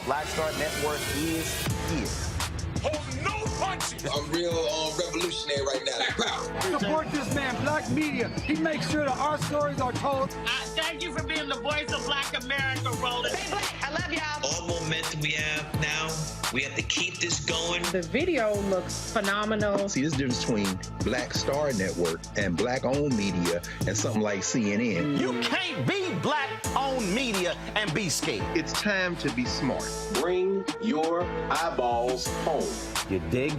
Black Star Network is here. Hold no punches. I'm real revolutionary right now. Pow. support this man, Black media. He makes sure that our stories are told. Thank you for being the voice of Black America, Roland. Stay black. I love y'all. All momentum we have now, we have to keep this going. The video looks phenomenal. See, there's a difference between Black Star Network and Black-owned media and something like CNN. You can't be Black-owned media and be scared. It's time to be smart. Bring your eyeballs home. You dig?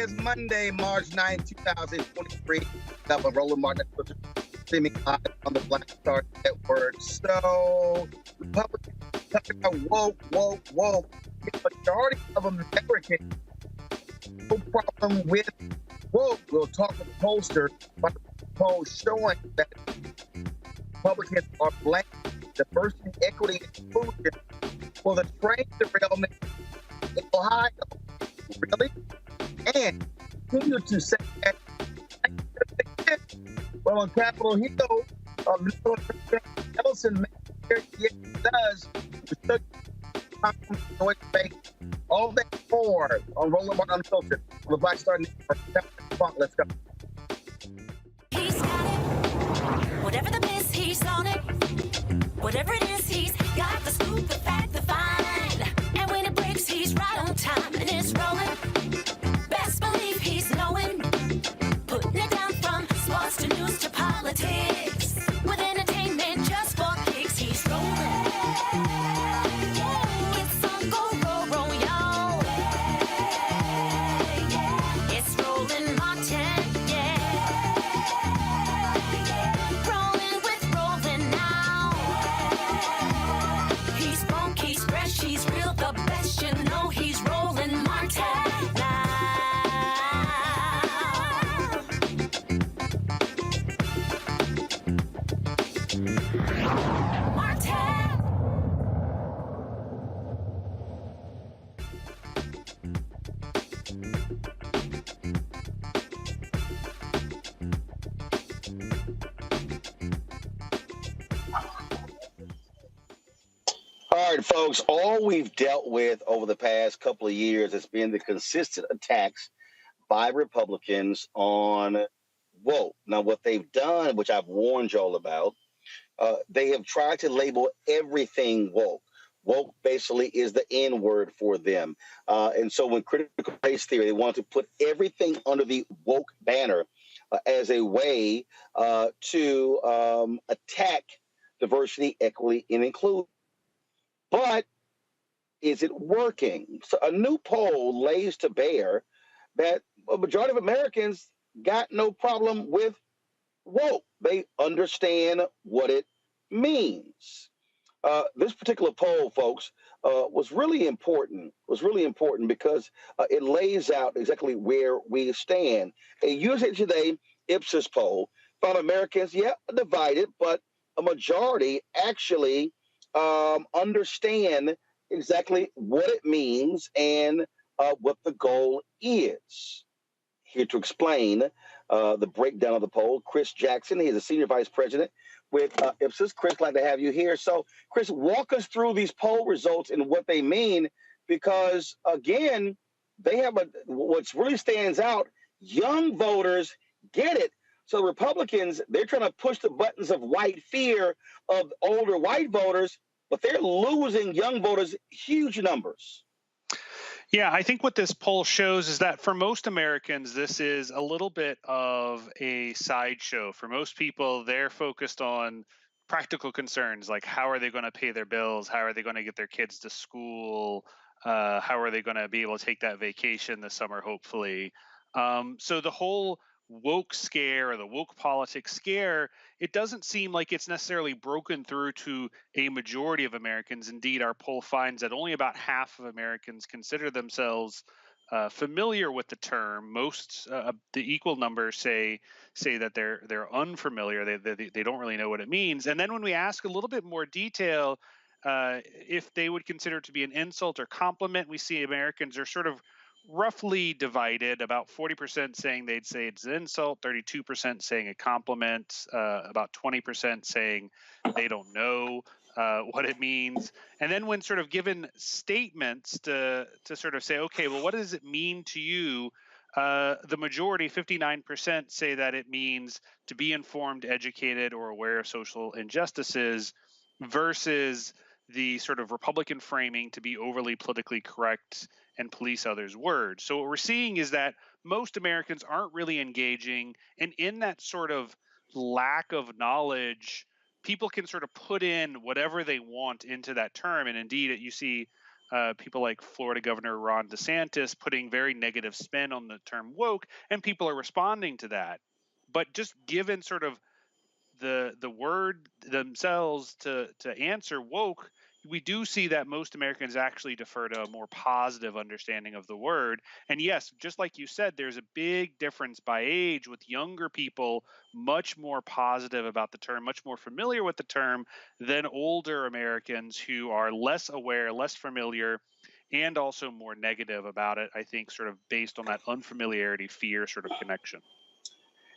is Monday, March 9, 2023. Up on Roland Martin, streaming live on the Black Star Network. So, Republicans talking about woke. The majority of Americans no problem with woke. We'll talk with the pollster about the poll showing that Republicans are blaming diversity, equity, and inclusion for the train derailment in Ohio. Really? And continue to say that. Well, on Capitol Hill, Minnesota President Nelson does all that more on Roland Martin Unfiltered on the Black Star Network. Let's go. He's got it. Whatever the miss, he's on it. Whatever it is, he's got the scoop, the fact, the find. And when it breaks, he's right on time and it's rolling. Best believe he's knowing. Putting it down from sports to news to politics. With entertainment just for kicks, he's rolling. It's on go, y'all. It's Roland Martin, rolling with Roland now. He's funk, he's fresh, he's real, the best, you know he's Roland Martin now. All right, folks, all we've dealt with over the past couple of years has been the consistent attacks by Republicans on woke. Now, what they've done, which I've warned y'all about, they have tried to label everything woke. Woke basically is the N word for them. And so when critical race theory, they want to put everything under the woke banner as a way to attack diversity, equity, and inclusion. But is it working? So a new poll lays to bear that a majority of Americans got no problem with woke. They understand what it means. This particular poll, folks, was really important. Because it lays out exactly where we stand. A USA Today IPSOS poll found Americans, divided, but a majority actually understand exactly what it means and what the goal is. Here to explain the breakdown of the poll, Chris Jackson. He is a senior vice president with IPSOS. Chris, glad to have you here. So, Chris, walk us through these poll results and what they mean, because, again, they have what's really stands out. Young voters get it. So Republicans, they're trying to push the buttons of white fear of older white voters, but they're losing young voters huge numbers. Yeah, I think what this poll shows is that for most Americans, this is a little bit of a sideshow. For most people, they're focused on practical concerns like how are they going to pay their bills? How are they going to get their kids to school? How are they going to be able to take that vacation this summer, hopefully? So the whole woke scare or the woke politics scare, it doesn't seem like it's necessarily broken through to a majority of Americans. Indeed, our poll finds that only about half of Americans consider themselves familiar with the term. Most, the equal numbers say that they're unfamiliar. They don't really know what it means. And then when we ask a little bit more detail, if they would consider it to be an insult or compliment, we see Americans are sort of roughly divided, about 40% saying they'd say it's an insult, 32% saying a compliment, about 20% saying they don't know what it means. And then when sort of given statements to sort of say, okay, well, what does it mean to you? The majority, 59%, say that it means to be informed, educated, or aware of social injustices, versus the sort of Republican framing to be overly politically correct and police others' words. So what we're seeing is that most Americans aren't really engaging, and in that sort of lack of knowledge, people can sort of put in whatever they want into that term. And indeed, you see people like Florida Governor Ron DeSantis putting very negative spin on the term woke, and people are responding to that. But just given sort of the word themselves to answer woke, we do see that most Americans actually defer to a more positive understanding of the word. And yes, just like you said, there's a big difference by age, with younger people much more positive about the term, much more familiar with the term than older Americans who are less aware, less familiar, and also more negative about it, I think, sort of based on that unfamiliarity, fear sort of connection.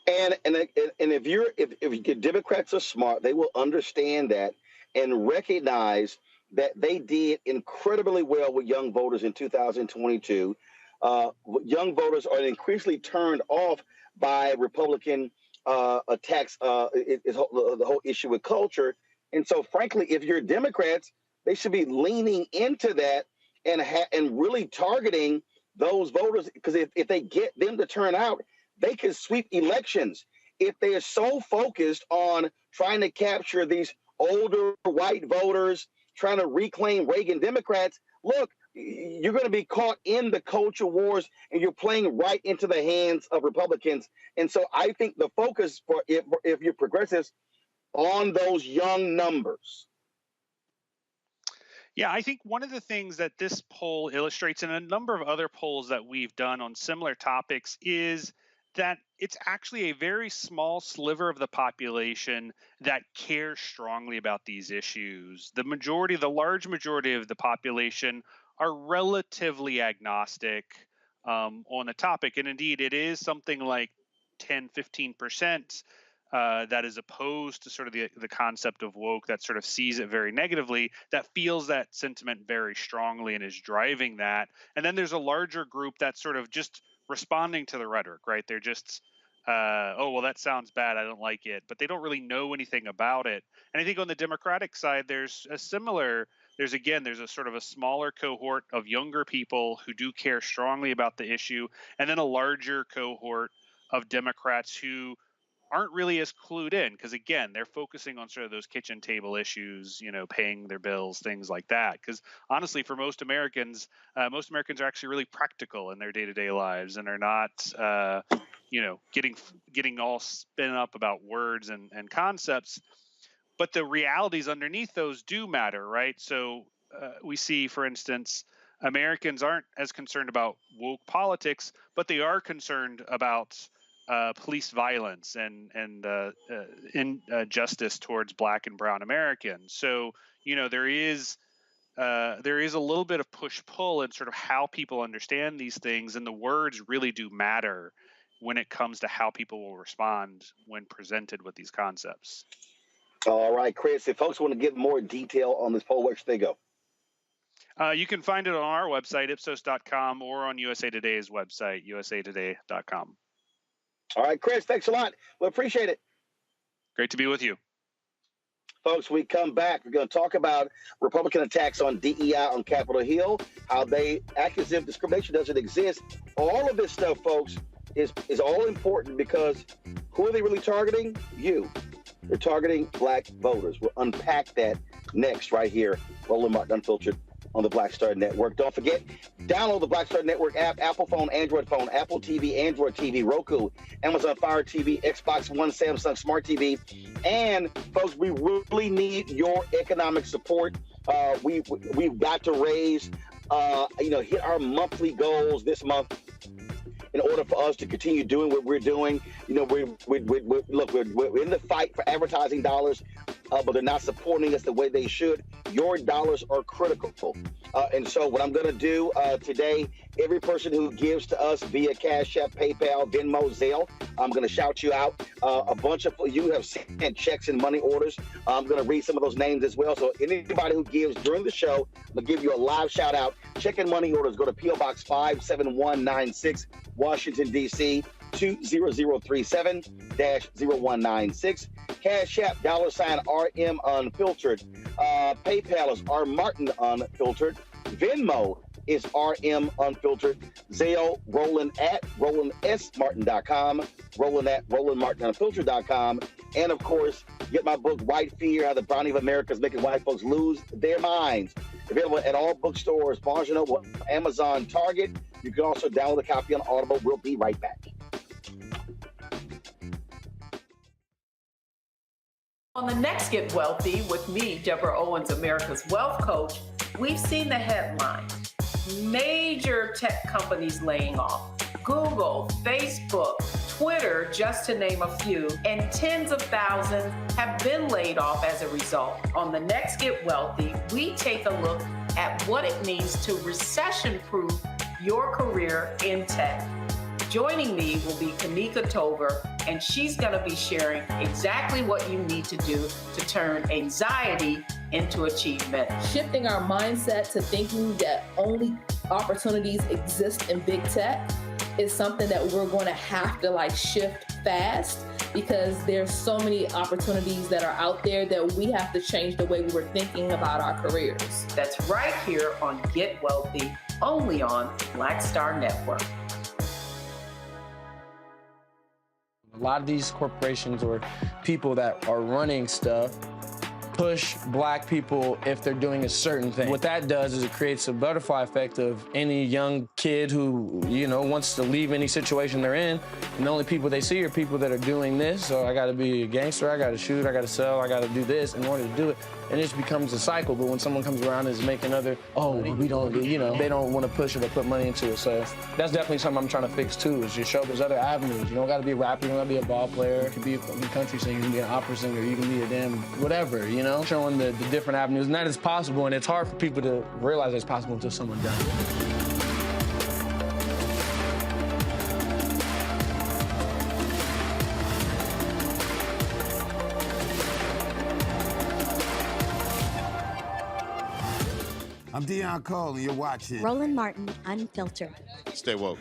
And if Democrats are smart, they will understand that and recognize that they did incredibly well with young voters in 2022. Young voters are increasingly turned off by Republican attacks, the whole issue with culture. And so, frankly, if you're Democrats, they should be leaning into that and really targeting those voters, because if they get them to turn out, they can sweep elections. If they are so focused on trying to capture these older white voters, trying to reclaim Reagan Democrats, look, you're going to be caught in the culture wars, and you're playing right into the hands of Republicans. And so I think the focus for if you're progressives on those young numbers. Yeah, I think one of the things that this poll illustrates, and a number of other polls that we've done on similar topics, is that it's actually a very small sliver of the population that cares strongly about these issues. The large majority of the population are relatively agnostic on the topic. And indeed, it is something like 10, 15% that is opposed to sort of the concept of woke, that sort of sees it very negatively, that feels that sentiment very strongly and is driving that. And then there's a larger group that's sort of just responding to the rhetoric, right? They're just, oh, well, that sounds bad, I don't like it, but they don't really know anything about it. And I think on the Democratic side, there's a sort of a smaller cohort of younger people who do care strongly about the issue, and then a larger cohort of Democrats who aren't really as clued in, because again, they're focusing on sort of those kitchen table issues, paying their bills, things like that. Because honestly, for most Americans are actually really practical in their day-to-day lives, and are not, getting all spin up about words and concepts. But the realities underneath those do matter, right? So we see, for instance, Americans aren't as concerned about woke politics, but they are concerned about police violence and injustice towards Black and Brown Americans. So there is a little bit of push-pull in sort of how people understand these things, and the words really do matter when it comes to how people will respond when presented with these concepts. All right, Chris, if folks want to get more detail on this poll, where should they go? You can find it on our website, IPSOS.com, or on USA Today's website, usatoday.com. All right, Chris, thanks a lot. We appreciate it. Great to be with you. Folks, we come back. We're going to talk about Republican attacks on DEI on Capitol Hill, how they act as if discrimination doesn't exist. All of this stuff, folks, is all important, because who are they really targeting? You. They're targeting Black voters. We'll unpack that next right here. Roland Martin Unfiltered on the Black Star Network. Don't forget, download the Black Star Network app, Apple phone, Android phone, Apple TV, Android TV, Roku, Amazon Fire TV, Xbox One, Samsung Smart TV. And folks, we really need your economic support. We've got to raise, hit our monthly goals this month in order for us to continue doing what we're doing. We're in the fight for advertising dollars, but they're not supporting us the way they should. Your dollars are critical. And so what I'm going to do today, every person who gives to us via Cash App, PayPal, Venmo, Zelle, I'm going to shout you out. A bunch of you have sent checks and money orders. I'm going to read some of those names as well. So anybody who gives during the show, I'm going to give you a live shout out. Check and money orders, go to P.O. Box 57196, Washington, D.C., 20037-0196. Cash App, $RM Unfiltered. PayPal is R Martin Unfiltered. Venmo is RM Unfiltered. Zale, Roland at RolandSMartin.com, Roland at RolandMartinUnfiltered.com, and of course, get my book, White Fear, How the Browning of America is Making White Folks Lose Their Minds. Available at all bookstores, Barnes & Noble, Amazon, Target. You can also download a copy on Audible. We'll be right back. On the next Get Wealthy with me, Deborah Owens, America's Wealth Coach, we've seen the headline. Major tech companies laying off. Google, Facebook, Twitter, just to name a few, and tens of thousands have been laid off as a result. On the next Get Wealthy, we take a look at what it means to recession-proof your career in tech. Joining me will be Kanika Tover, and she's going to be sharing exactly what you need to do to turn anxiety into achievement. Shifting our mindset to thinking that only opportunities exist in big tech is something that we're going to have to shift fast, because there's so many opportunities that are out there that we have to change the way we were thinking about our careers. That's right here on Get Wealthy, only on Black Star Network. A lot of these corporations or people that are running stuff push black people if they're doing a certain thing. What that does is it creates a butterfly effect of any young kid who, wants to leave any situation they're in, and the only people they see are people that are doing this. So I gotta be a gangster, I gotta shoot, I gotta sell, I gotta do this in order to do it. And it just becomes a cycle. But when someone comes around and is making we don't, they don't want to push it or put money into it. So that's definitely something I'm trying to fix too, is just show there's other avenues. You don't gotta be a rapper, you don't gotta be a ball player, you can be a country singer, you can be an opera singer, you can be a damn whatever, showing the different avenues. And that is possible, and it's hard for people to realize it's possible until someone does. I'm Deion Cole, and you're watching Roland Martin Unfiltered. Stay woke.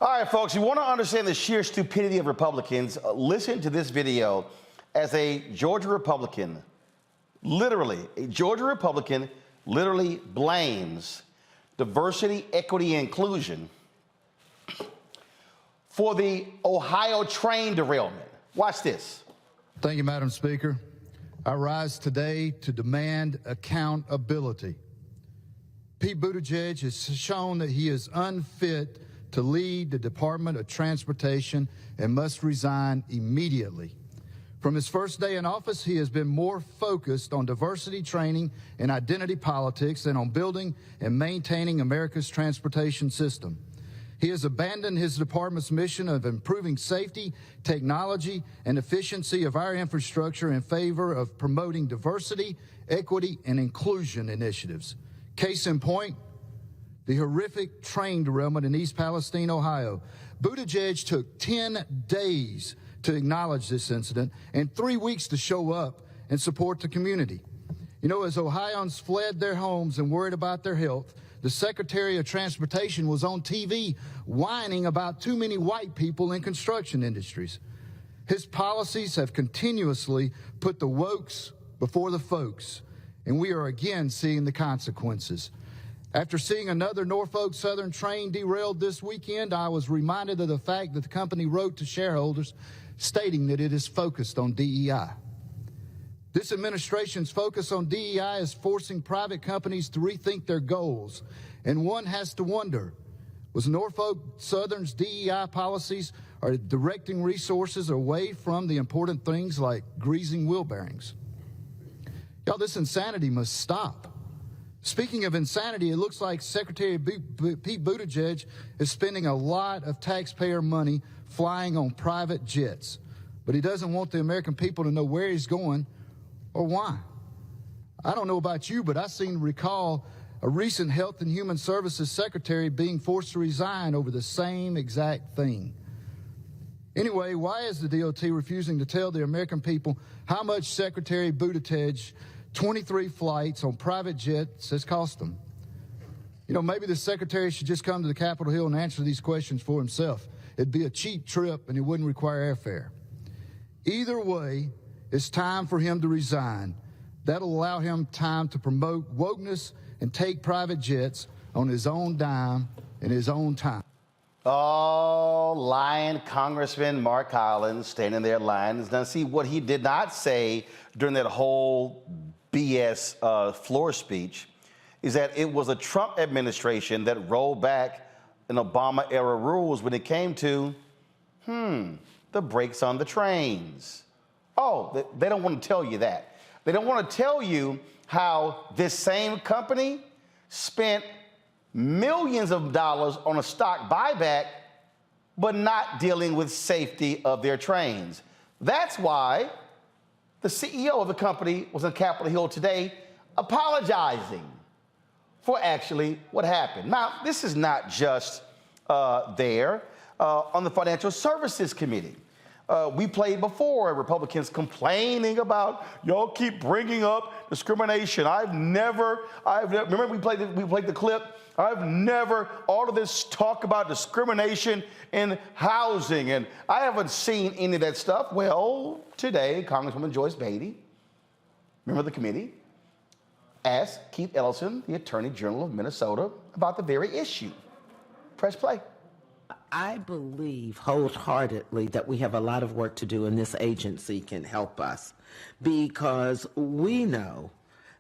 All right, folks, you want to understand the sheer stupidity of Republicans, listen to this video as a Georgia Republican, literally blames diversity, equity, and inclusion for the Ohio train derailment. Watch this. Thank you, Madam Speaker. I rise today to demand accountability. Pete Buttigieg has shown that he is unfit to lead the Department of Transportation and must resign immediately. From his first day in office, he has been more focused on diversity training and identity politics than on building and maintaining America's transportation system. He has abandoned his department's mission of improving safety, technology, and efficiency of our infrastructure in favor of promoting diversity, equity, and inclusion initiatives. Case in point, the horrific train derailment in East Palestine, Ohio. Buttigieg took 10 days to acknowledge this incident and 3 weeks to show up and support the community. You know, as Ohioans fled their homes and worried about their health, the Secretary of Transportation was on TV whining about too many white people in construction industries. His policies have continuously put the wokes before the folks, and we are again seeing the consequences. After seeing another Norfolk Southern train derailed this weekend, I was reminded of the fact that the company wrote to shareholders stating that it is focused on DEI. This administration's focus on DEI is forcing private companies to rethink their goals, and one has to wonder, was Norfolk Southern's DEI policies are directing resources away from the important things like greasing wheel bearings? Y'all, this insanity must stop. Speaking of insanity, it looks like Secretary Pete Buttigieg is spending a lot of taxpayer money flying on private jets, but he doesn't want the American people to know where he's going or why. I don't know about you, but I seem to recall a recent Health and Human Services Secretary being forced to resign over the same exact thing. Anyway, why is the DOT refusing to tell the American people how much Secretary Buttigieg 23 flights on private jets has cost them? You know, maybe the secretary should just come to the Capitol Hill and answer these questions for himself. It'd be a cheap trip and it wouldn't require airfare. Either way, it's time for him to resign. That'll allow him time to promote wokeness and take private jets on his own dime and his own time. Oh, lying Congressman Mark Collins standing there lying. Now, see, what he did not say during that whole BS floor speech is that it was a Trump administration that rolled back an Obama-era rules when it came to, the brakes on the trains. Oh, they don't want to tell you that. They don't want to tell you how this same company spent millions of dollars on a stock buyback, but not dealing with safety of their trains. That's why the CEO of the company was on Capitol Hill today apologizing for actually what happened. Now, this is not just there. On the Financial Services Committee, we played before Republicans complaining about, y'all keep bringing up discrimination. Remember we played the clip? I've never, all of this talk about discrimination in housing, and I haven't seen any of that stuff. Well, today, Congresswoman Joyce Beatty, member of the committee, asked Keith Ellison, the Attorney General of Minnesota, about the very issue. Press play. I believe wholeheartedly that we have a lot of work to do and this agency can help us, because we know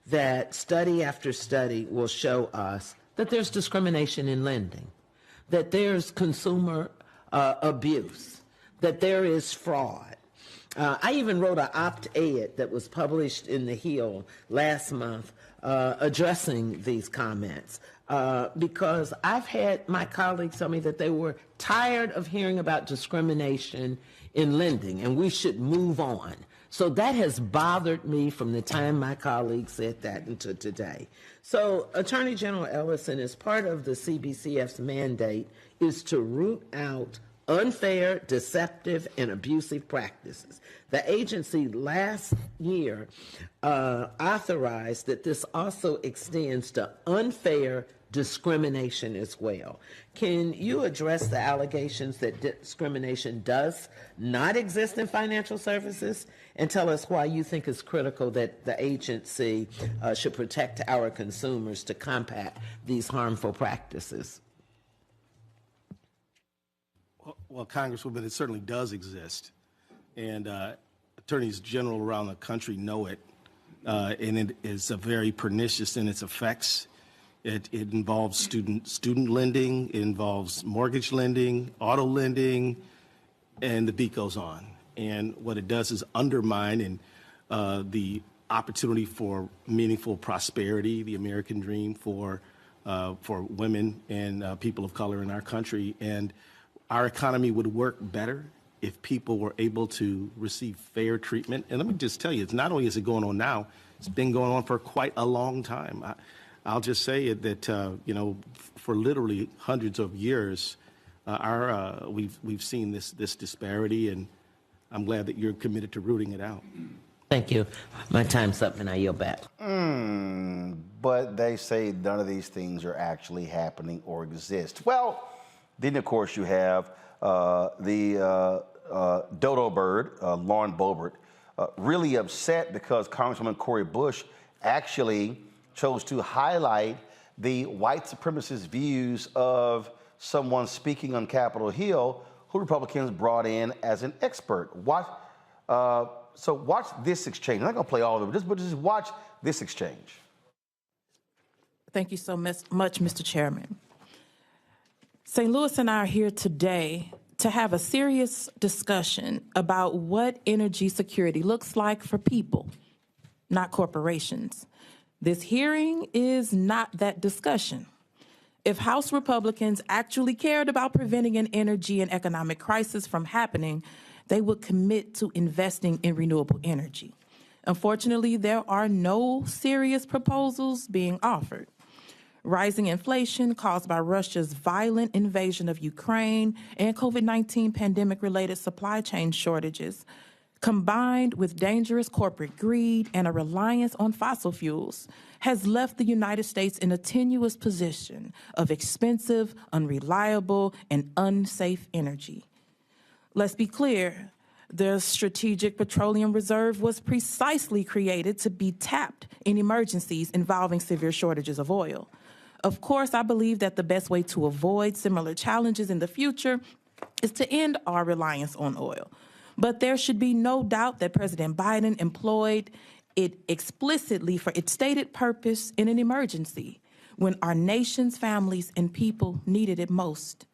that study after study will show us that there's discrimination in lending, that there's consumer abuse, that there is fraud. I even wrote an op-ed that was published in The Hill last month addressing these comments. Because I've had my colleagues tell me that they were tired of hearing about discrimination in lending, and we should move on. So that has bothered me from the time my colleagues said that until today. So Attorney General Ellison, as part of the CBCF's mandate, is to root out unfair, deceptive, and abusive practices. The agency last year authorized that this also extends to unfair discrimination as well. Can you address the allegations that discrimination does not exist in financial services, and tell us why you think it's critical that the agency should protect our consumers to combat these harmful practices? Well, Congresswoman, it certainly does exist, and attorneys general around the country know it, and it is very pernicious in its effects. It involves student lending, it involves mortgage lending, auto lending, and the beat goes on. And what it does is undermine the opportunity for meaningful prosperity, the American dream for women and people of color in our country. And our economy would work better if people were able to receive fair treatment. And let me just tell you, it's not only is it going on now, it's been going on for quite a long time. I'll just say that, you know, for literally hundreds of years, we've seen this disparity, and I'm glad that you're committed to rooting it out. Thank you. My time's up, and I yield back. But they say none of these things are actually happening or exist. Well, then, of course, you have the dodo bird, Lauren Boebart, really upset because Congresswoman Cori Bush actually chose to highlight the white supremacist views of someone speaking on Capitol Hill who Republicans brought in as an expert. So watch this exchange. I'm not going to play all of it, but just watch this exchange. Thank you so much, Mr. Chairman. St. Louis and I are here today to have a serious discussion about what energy security looks like for people, not corporations. This hearing is not that discussion. If House Republicans actually cared about preventing an energy and economic crisis from happening, they would commit to investing in renewable energy. Unfortunately, there are no serious proposals being offered. Rising inflation caused by Russia's violent invasion of Ukraine and COVID-19 pandemic-related supply chain shortages, combined with dangerous corporate greed and a reliance on fossil fuels, has left the United States in a tenuous position of expensive, unreliable, and unsafe energy. Let's be clear, the Strategic Petroleum Reserve was precisely created to be tapped in emergencies involving severe shortages of oil. Of course, I believe that the best way to avoid similar challenges in the future is to end our reliance on oil. But there should be no doubt that President Biden employed it explicitly for its stated purpose in an emergency when our nation's families and people needed it most.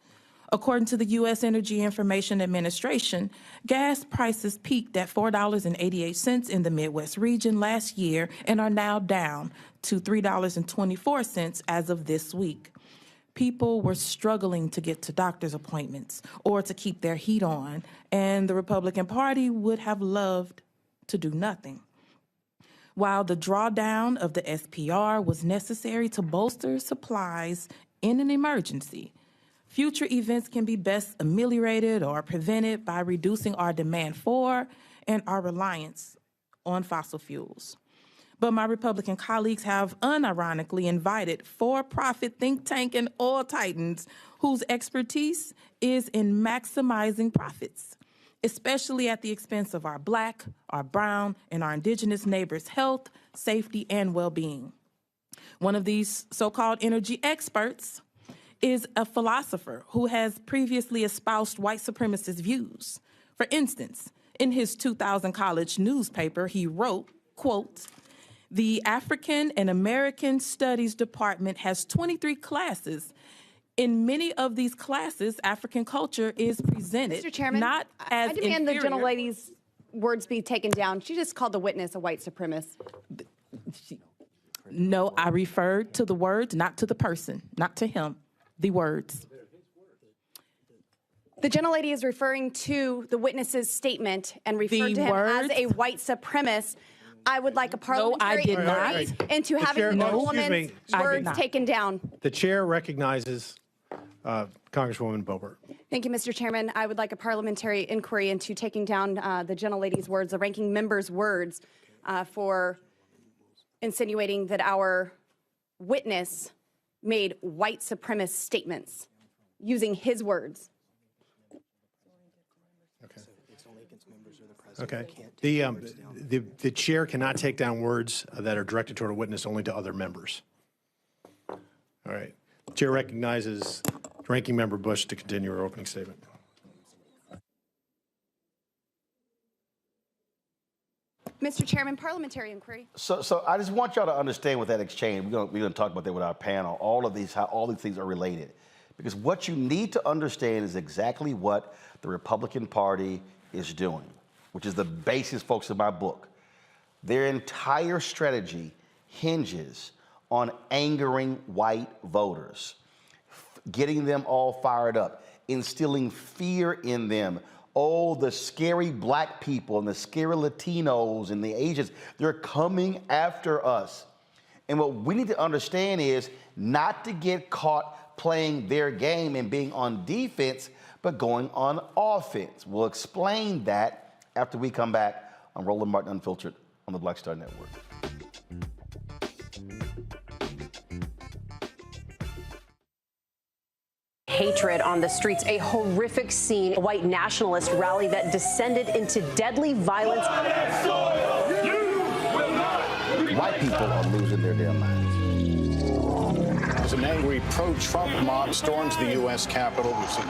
According to the U.S. Energy Information Administration, gas prices peaked at $4.88 in the Midwest region last year and are now down to $3.24 as of this week. People were struggling to get to doctor's appointments or to keep their heat on, and the Republican Party would have loved to do nothing. While the drawdown of the SPR was necessary to bolster supplies in an emergency, future events can be best ameliorated or prevented by reducing our demand for and our reliance on fossil fuels. But my Republican colleagues have unironically invited for-profit think tank and oil titans whose expertise is in maximizing profits, especially at the expense of our Black, our brown, and our indigenous neighbors' health, safety, and well-being. One of these so-called energy experts is a philosopher who has previously espoused white supremacist views. For instance, in his 2000 college newspaper, he wrote, quote, "The African and American Studies Department has 23 classes. In many of these classes, African culture is presented Mr. Chairman, not as I demand inferior." the gentlelady's words be taken down. She just called the witness a white supremacist. No, I referred to the words, not to the person, not to him. The words. The gentlelady is referring to the witness's statement and referred to him as a white supremacist. I would like a parliamentary inquiry into having the woman's words taken down. The chair recognizes Congresswoman Boebart. Thank you, Mr. Chairman. I would like a parliamentary inquiry into taking down the gentlelady's words, the ranking member's words, for insinuating that our witness made white supremacist statements using his words. Okay. The chair cannot take down words that are directed toward a witness, only to other members. All right. The chair recognizes Ranking Member Bush to continue her opening statement. Mr. Chairman, parliamentary inquiry. So I just want y'all to understand with that exchange. We're gonna talk about that with our panel. All of these, how all these things are related, because what you need to understand is exactly what the Republican Party is doing, which is the basis, folks, of my book. Their entire strategy hinges on angering white voters, getting them all fired up, instilling fear in them. Oh, the scary black people and the scary Latinos and the Asians, they're coming after us. And what we need to understand is not to get caught playing their game and being on defense, but going on offense. We'll explain that after we come back on Roland Martin Unfiltered on the Black Star Network. Hatred on the streets, a horrific scene, a white nationalist rally that descended into deadly violence. White people are losing their damn minds. As an angry pro-Trump mob storms the U.S. Capitol, we've seen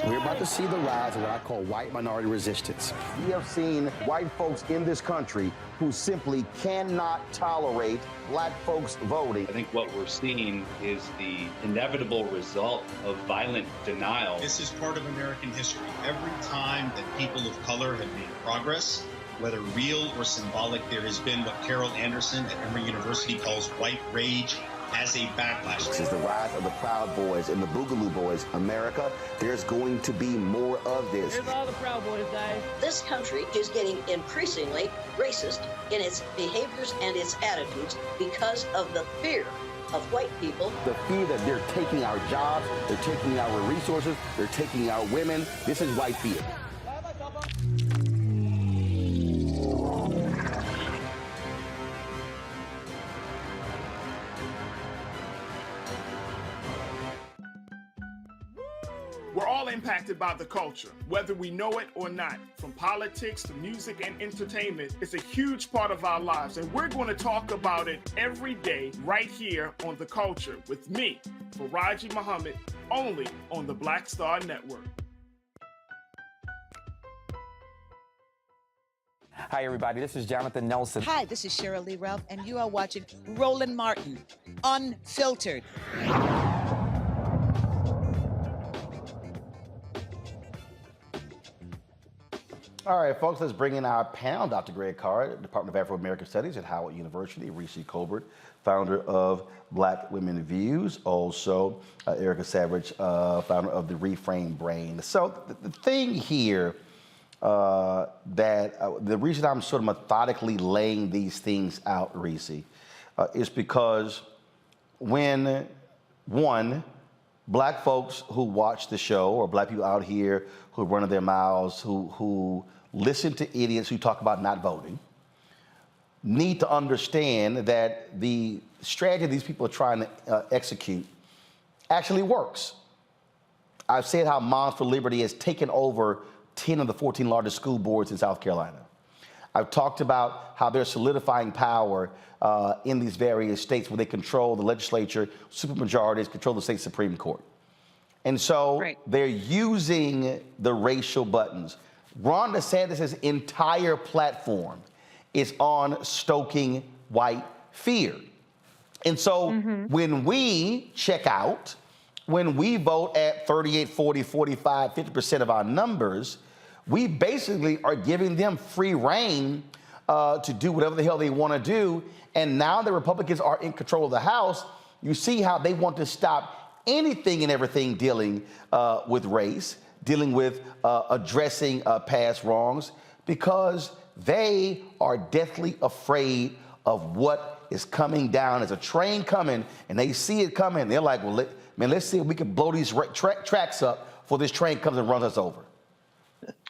We're about to see the rise of what I call white minority resistance. We have seen white folks in this country who simply cannot tolerate black folks voting. I think what we're seeing is the inevitable result of violent denial. This is part of American history. Every time that people of color have made progress, whether real or symbolic, there has been what Carol Anderson at Emory University calls white rage as a backlash. This is the rise of the Proud Boys and the Boogaloo Boys. America, there's going to be more of this. Here's all the Proud Boys, guys. This country is getting increasingly racist in its behaviors and its attitudes because of the fear of white people. The fear that they're taking our jobs, they're taking our resources, they're taking our women. This is white fear. We're all impacted by the culture, whether we know it or not. From politics to music and entertainment, it's a huge part of our lives, and we're going to talk about it every day right here on The Culture with me, Faraji Muhammad, only on the Black Star Network. Hi, everybody. This is Jonathan Nelson. Hi, this is Cheryl Lee Ralph, and you are watching Roland Martin, Unfiltered. All right, folks, let's bring in our panel. Dr. Greg Carr, Department of Afro-American Studies at Howard University. Reese Colbert, founder of Black Women Views. Also, Erica Savage, founder of the Reframe Brain. So the thing here the reason I'm sort of methodically laying these things out, Reese, is because when, one, black folks who watch the show, or black people out here who are running their mouths, who listen to idiots who talk about not voting, need to understand that the strategy these people are trying to execute actually works. I've said how Moms for Liberty has taken over 10 of the 14 largest school boards in South Carolina. I've talked about how they're solidifying power in these various states where they control the legislature, supermajorities, control the state Supreme Court. And so they're using the racial buttons. Ron DeSantis' entire platform is on stoking white fear. And so when we check out, when we vote at 38, 40, 45, 50% of our numbers, we basically are giving them free reign to do whatever the hell they want to do. And now the Republicans are in control of the House. You see how they want to stop anything and everything dealing with race, dealing with addressing past wrongs, because they are deathly afraid of what is coming down. There's a train coming, and they see it coming. They're like, well, let's see if we can blow these tracks up before this train comes and runs us over.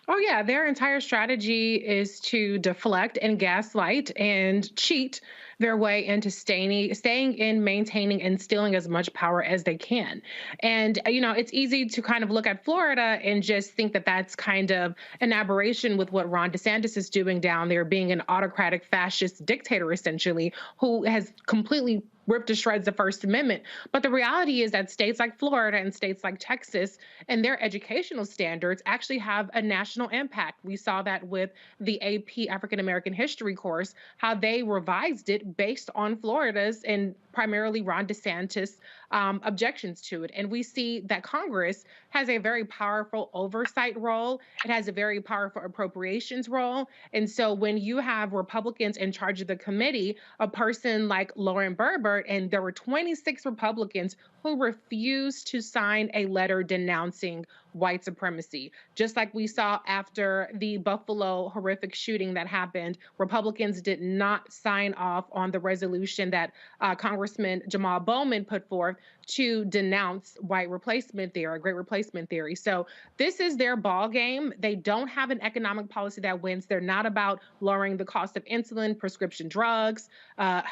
Oh, yeah. Their entire strategy is to deflect and gaslight and cheat their way into staying in, maintaining, and stealing as much power as they can. And, you know, it's easy to kind of look at Florida and just think that that's kind of an aberration with what Ron DeSantis is doing down there, being an autocratic fascist dictator, essentially, who has completely rip to shreds the First Amendment. But the reality is that states like Florida and states like Texas and their educational standards actually have a national impact. We saw that with the AP African American History course, how they revised it based on Florida's and primarily Ron DeSantis' objections to it. And we see that Congress has a very powerful oversight role. It has a very powerful appropriations role. And so when you have Republicans in charge of the committee, a person like Lauren Boebart, and there were 26 Republicans who refused to sign a letter denouncing white supremacy. Just like we saw after the Buffalo horrific shooting that happened, Republicans did not sign off on the resolution that Congressman Jamal Bowman put forth to denounce white replacement theory, great replacement theory. So this is their ball game. They don't have an economic policy that wins. They're not about lowering the cost of insulin, prescription drugs,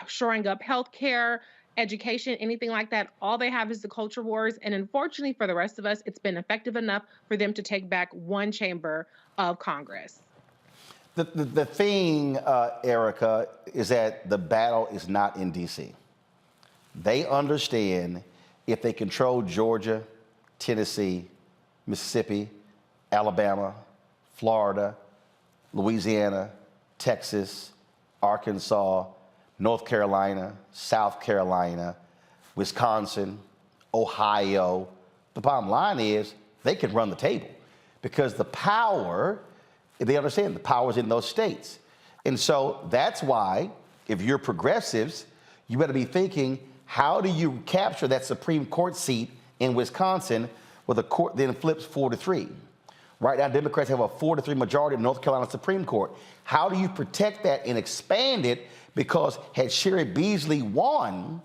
shoring up healthcare, education, anything like that. All they have is the culture wars. And unfortunately for the rest of us, it's been effective enough for them to take back one chamber of Congress. The thing, Erica, is that the battle is not in D.C. They understand if they control Georgia, Tennessee, Mississippi, Alabama, Florida, Louisiana, Texas, Arkansas, North Carolina, South Carolina, Wisconsin, Ohio. The bottom line is they can run the table because the power, they understand the power's in those states. And so that's why, if you're progressives, you better be thinking, how do you capture that Supreme Court seat in Wisconsin where the court then flips 4-3? Right now, Democrats have a 4-3 majority in North Carolina Supreme Court. How do you protect that and expand it? Because had Sherry Beasley won,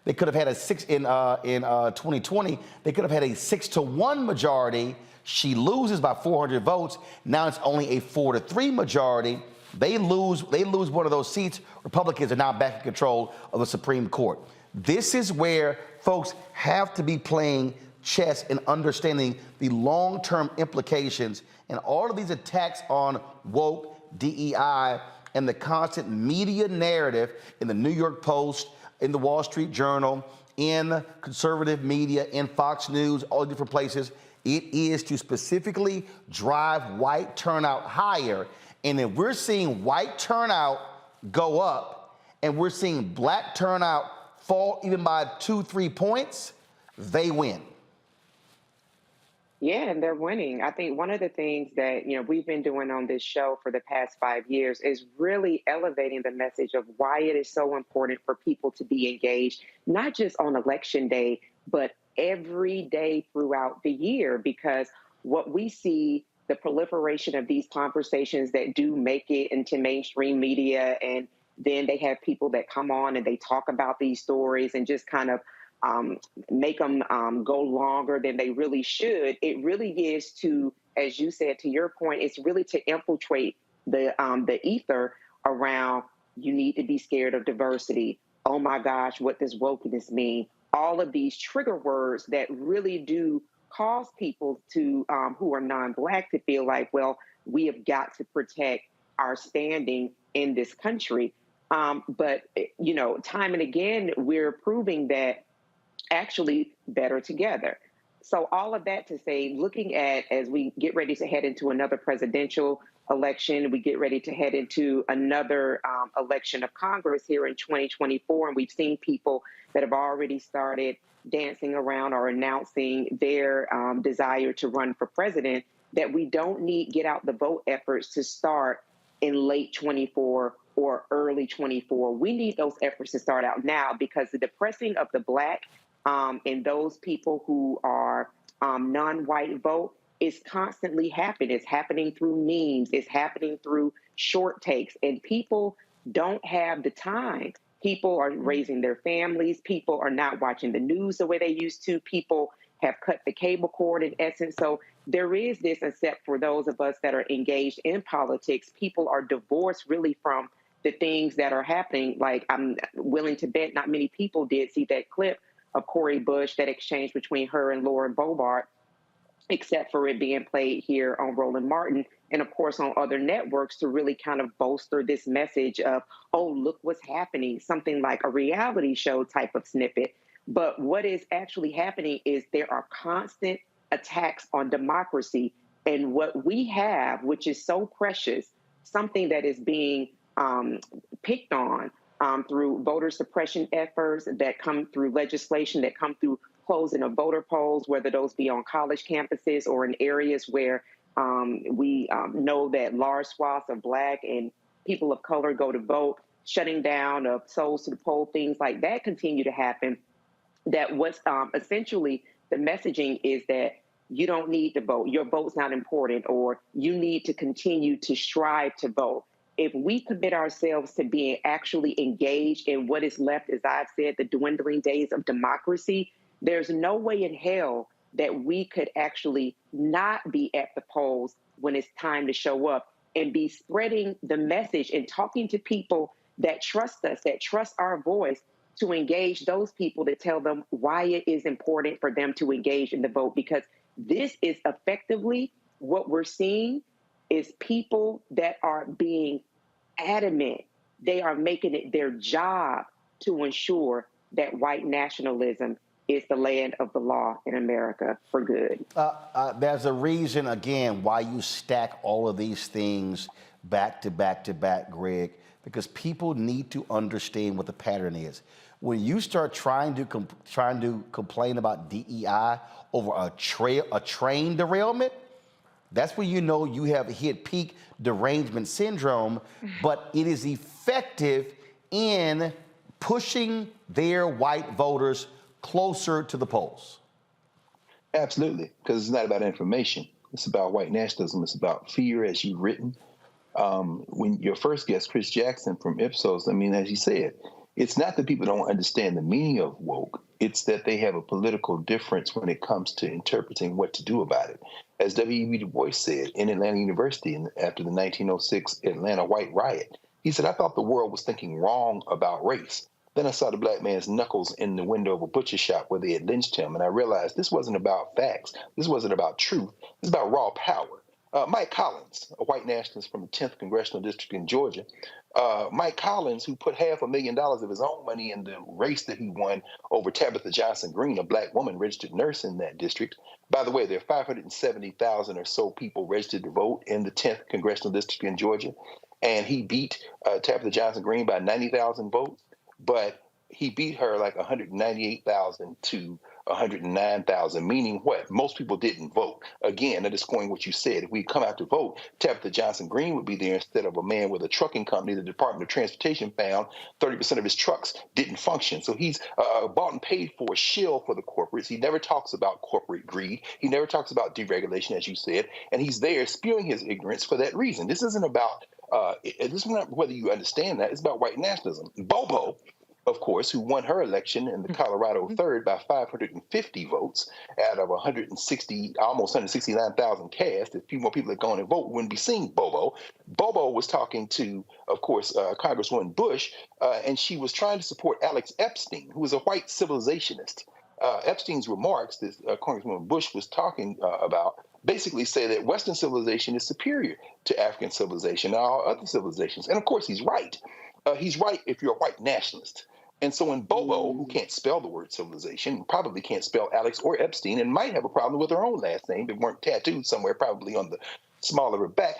they could have had a 2020. They could have had a 6-1 majority. She loses by 400 votes. Now it's only a 4-3 majority. They lose one of those seats. Republicans are now back in control of the Supreme Court. This is where folks have to be playing chess and understanding the long-term implications, and all of these attacks on woke, DEI, and the constant media narrative in the New York Post, in the Wall Street Journal, in conservative media, in Fox News, all the different places. It is to specifically drive white turnout higher. And if we're seeing white turnout go up and we're seeing black turnout fall even by 2-3 points, they win. Yeah, and they're winning. I think one of the things that, we've been doing on this show for the past 5 years is really elevating the message of why it is so important for people to be engaged, not just on election day, but every day throughout the year, because what we see, the proliferation of these conversations that do make it into mainstream media, and then they have people that come on and they talk about these stories and just kind of make them go longer than they really should. It really is to, as you said, to your point, it's really to infiltrate the ether around, you need to be scared of diversity. Oh my gosh, what does wokeness mean? All of these trigger words that really do cause people to who are non-Black to feel like, well, we have got to protect our standing in this country. But time and again, we're proving that actually better together. So all of that to say, looking at, as we get ready to head into another presidential election, we get ready to head into another election of Congress here in 2024, and we've seen people that have already started dancing around or announcing their desire to run for president, that we don't need get out the vote efforts to start in late 24 or early 24. We need those efforts to start out now, because the depressing of the Black and those people who are non-white vote is constantly happening. It's happening through memes. It's happening through short takes. And people don't have the time. People are raising their families. People are not watching the news the way they used to. People have cut the cable cord in essence. So there is this, except for those of us that are engaged in politics, people are divorced really from the things that are happening. Like, I'm willing to bet not many people did see that clip of Cori Bush, that exchange between her and Lauren Boebart, except for it being played here on Roland Martin. and of course on other networks to really kind of bolster this message of, oh, look what's happening, something like a reality show type of snippet. But what is actually happening is there are constant attacks on democracy. And what we have, which is so precious, something that is being picked on through voter suppression efforts that come through legislation, that come through closing of voter polls, whether those be on college campuses or in areas where we know that large swaths of Black and people of color go to vote, shutting down of souls to the poll, things like that continue to happen. That what's essentially the messaging is that you don't need to vote, your vote's not important, or you need to continue to strive to vote. If we commit ourselves to being actually engaged in what is left, as I've said, the dwindling days of democracy, there's no way in hell that we could actually not be at the polls when it's time to show up and be spreading the message and talking to people that trust us, that trust our voice, to engage those people, to tell them why it is important for them to engage in the vote. Because this is effectively what we're seeing is people that are being adamant. They are making it their job to ensure that white nationalism is the land of the law in America for good. There's a reason, again, why you stack all of these things back to back to back, Greg, because people need to understand what the pattern is. When you start trying to complain about DEI over a train derailment, that's when you know you have hit peak derangement syndrome, but it is effective in pushing their white voters closer to the polls. Absolutely, because it's not about information. It's about white nationalism. It's about fear, as you've written. When your first guest, Chris Jackson from IPSOS, I mean, as you said, it's not that people don't understand the meaning of woke. It's that they have a political difference when it comes to interpreting what to do about it. As W.E.B. Du Bois said in Atlanta University after the 1906 Atlanta White Riot, he said, I thought the world was thinking wrong about race. Then I saw the black man's knuckles in the window of a butcher shop where they had lynched him, and I realized this wasn't about facts. This wasn't about truth. This is about raw power. Mike Collins, a white nationalist from the 10th Congressional District in Georgia, Mike Collins, who put $500,000 of his own money in the race that he won over Tabitha Johnson Green, a black woman registered nurse in that district. By the way, there are 570,000 or so people registered to vote in the 10th Congressional District in Georgia, and he beat Tabitha Johnson Green by 90,000 votes, but he beat her like 198,000 to 109,000, meaning what? Most people didn't vote. Again, underscoring what you said. If we come out to vote, Tabitha Johnson Green would be there instead of a man with a trucking company. The Department of Transportation found 30% of his trucks didn't function. So he's bought and paid for a shill for the corporates. He never talks about corporate greed. He never talks about deregulation, as you said, and he's there spewing his ignorance for that reason. This isn't about, this is not whether you understand that. It's about white nationalism. Bobo, of course, who won her election in the Colorado 3rd by 550 votes out of 160, almost 169,000 cast. If a few more people had gone and voted, we wouldn't be seeing Bobo. Bobo was talking to, of course, Congresswoman Bush, and she was trying to support Alex Epstein, who was a white civilizationist. Epstein's remarks that Congresswoman Bush was talking about basically say that Western civilization is superior to African civilization and all other civilizations. And of course, he's right. He's right if you're a white nationalist. And so when Bobo, who can't spell the word civilization, probably can't spell Alex or Epstein, and might have a problem with her own last name, if it weren't tattooed somewhere, probably on the small of her back,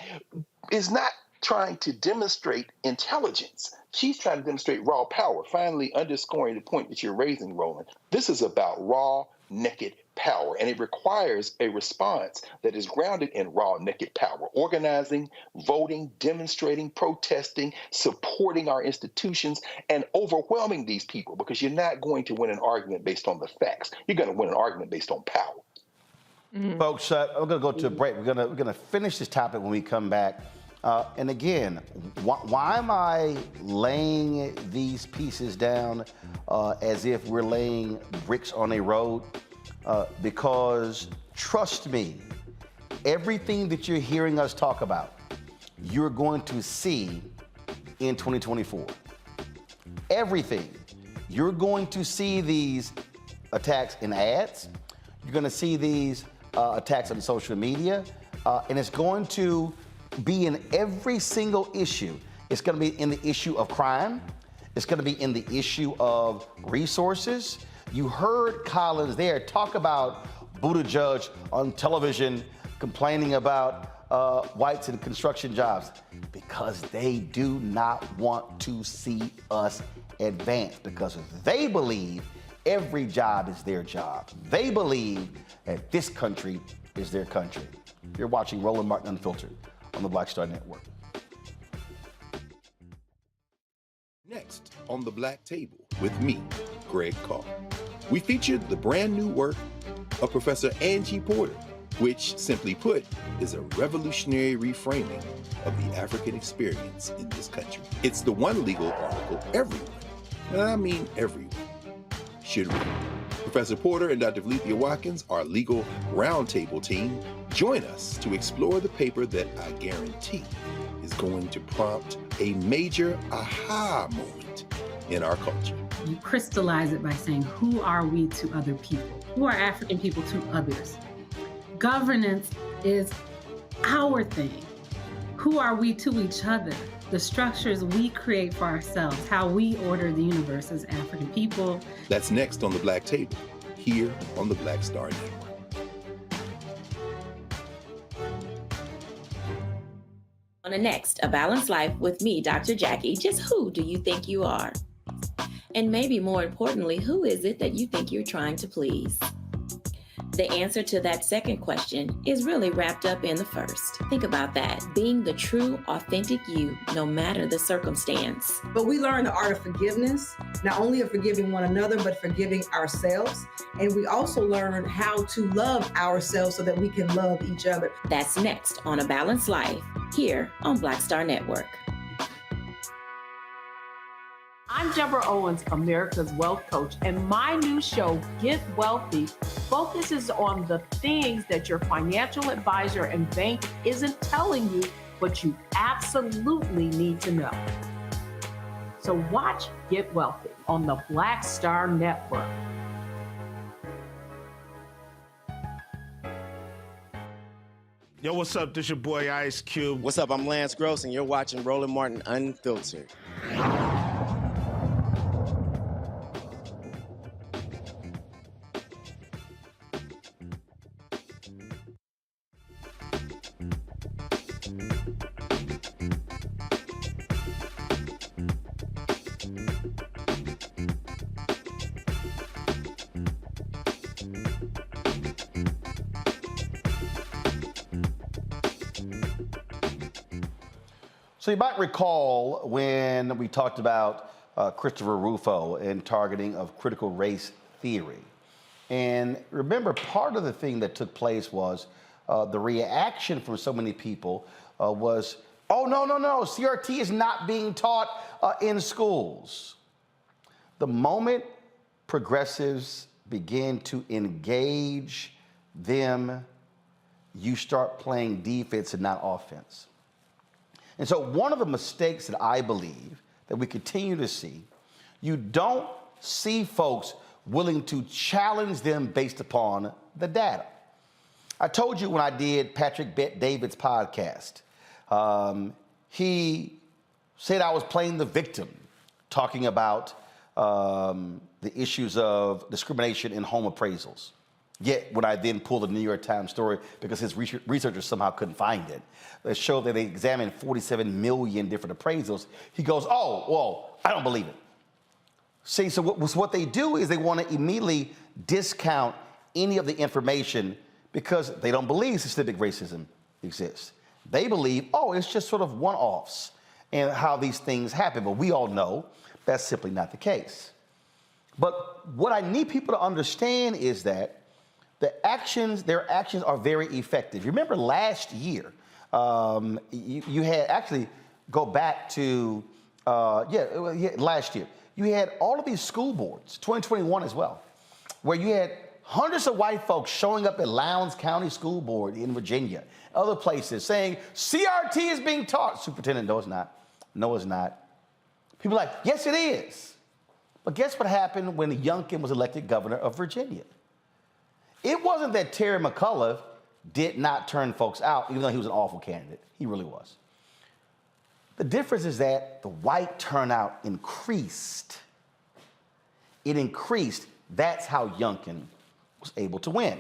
is not trying to demonstrate intelligence. She's trying to demonstrate raw power, finally underscoring the point that you're raising, Roland. This is about raw, naked power, and it requires a response that is grounded in raw, naked power. Organizing, voting, demonstrating, protesting, supporting our institutions, and overwhelming these people, because you're not going to win an argument based on the facts. You're going to win an argument based on power. Folks, we're going to go to a break. We're going to finish this topic when we come back. And again, why am I laying these pieces down as if we're laying bricks on a road? Because trust me, everything that you're hearing us talk about, you're going to see in 2024. Everything. You're going to see these attacks in ads. You're going to see these attacks on social media. And it's going to be in every single issue. It's going to be in the issue of crime. It's going to be in the issue of resources. You heard Collins there talk about Buttigieg on television complaining about whites in construction jobs because they do not want to see us advance, because they believe every job is their job. They believe that this country is their country. You're watching Roland Martin Unfiltered on the Black Star Network. Next on The Black Table with me, Greg Carr. We featured the brand new work of Professor Angie Porter, which, simply put, is a revolutionary reframing of the African experience in this country. It's the one legal article everyone, and I mean everyone, should read. Professor Porter and Dr. Valencia Watkins, our legal roundtable team, join us to explore the paper that I guarantee is going to prompt a major aha moment in our culture. You crystallize it by saying, who are we to other people? Who are African people to others? Governance is our thing. Who are we to each other? The structures we create for ourselves, how we order the universe as African people. That's next on The Black Table, here on the Black Star Network. On the next, A Balanced Life with me, Dr. Jackie, just who do you think you are? And maybe more importantly, who is it that you think you're trying to please? The answer to that second question is really wrapped up in the first. Think about that, being the true, authentic you, no matter the circumstance. But we learn the art of forgiveness, not only of forgiving one another, but forgiving ourselves. And we also learn how to love ourselves so that we can love each other. That's next on A Balanced Life, here on Black Star Network. I'm Deborah Owens, America's Wealth Coach, and my new show, Get Wealthy, focuses on the things that your financial advisor and bank isn't telling you, but you absolutely need to know. So watch Get Wealthy on the Black Star Network. Yo, what's up? This your boy Ice Cube. What's up? I'm Lance Gross, and you're watching Roland Martin Unfiltered. So you might recall when we talked about Christopher Rufo and targeting of critical race theory. And remember, part of the thing that took place was the reaction from so many people was, oh, no, CRT is not being taught in schools. The moment progressives begin to engage them, you start playing defense and not offense. And so one of the mistakes that I believe that we continue to see, you don't see folks willing to challenge them based upon the data. I told you when I did Patrick Bet-David's podcast, he said I was playing the victim, talking about the issues of discrimination in home appraisals. Yet, when I then pulled the New York Times story, because his researchers somehow couldn't find it, that showed that they examined 47 million different appraisals, he goes, oh, well, I don't believe it. See, so what they do is they want to immediately discount any of the information because they don't believe systemic racism exists. They believe, oh, it's just sort of one-offs and how these things happen. But we all know that's simply not the case. But what I need people to understand is that their actions are very effective. You remember last year, you had actually go back to, last year. You had all of these school boards, 2021 as well, where you had hundreds of white folks showing up at Lowndes County School Board in Virginia, other places saying, CRT is being taught. Superintendent, no, it's not. No, it's not. People are like, yes, it is. But guess what happened when Youngkin was elected governor of Virginia? It wasn't that Terry McAuliffe did not turn folks out, even though he was an awful candidate. He really was. The difference is that the white turnout increased. It increased. That's how Youngkin was able to win.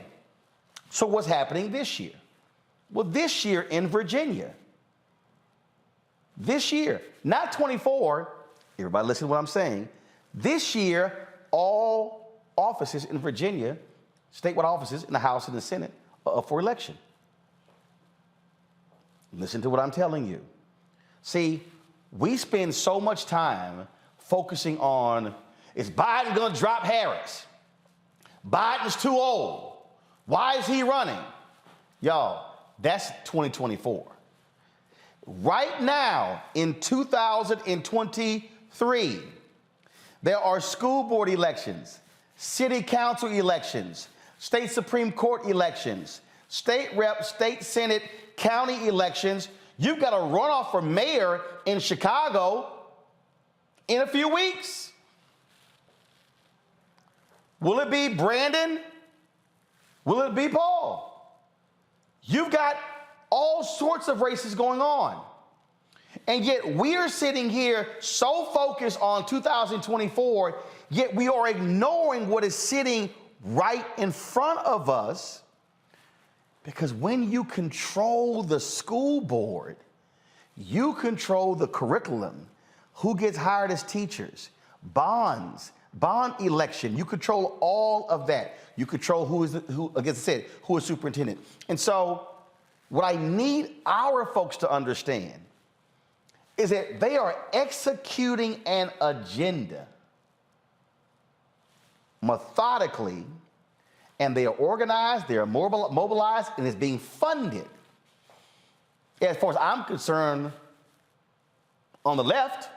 So what's happening this year? Well, this year in Virginia, this year, not 24, everybody listen to what I'm saying. This year, all offices in Virginia, statewide offices in the House and the Senate, are up for election. Listen to what I'm telling you. See, we spend so much time focusing on, is Biden going to drop Harris? Biden's too old. Why is he running? Y'all, that's 2024. Right now, in 2023, there are school board elections, city council elections, state Supreme Court elections, state rep, state Senate, county elections. You've got a runoff for mayor in Chicago in a few weeks. Will it be Brandon? Will it be Paul? You've got all sorts of races going on. And yet we are sitting here so focused on 2024, yet we are ignoring what is sitting right in front of us. Because when you control the school board, you control the curriculum, who gets hired as teachers, bonds, bond election. You control all of that. You control who is superintendent. And so what I need our folks to understand is that they are executing an agenda methodically, and they are organized, they are mobilized, and it's being funded. As far as I'm concerned, on the left,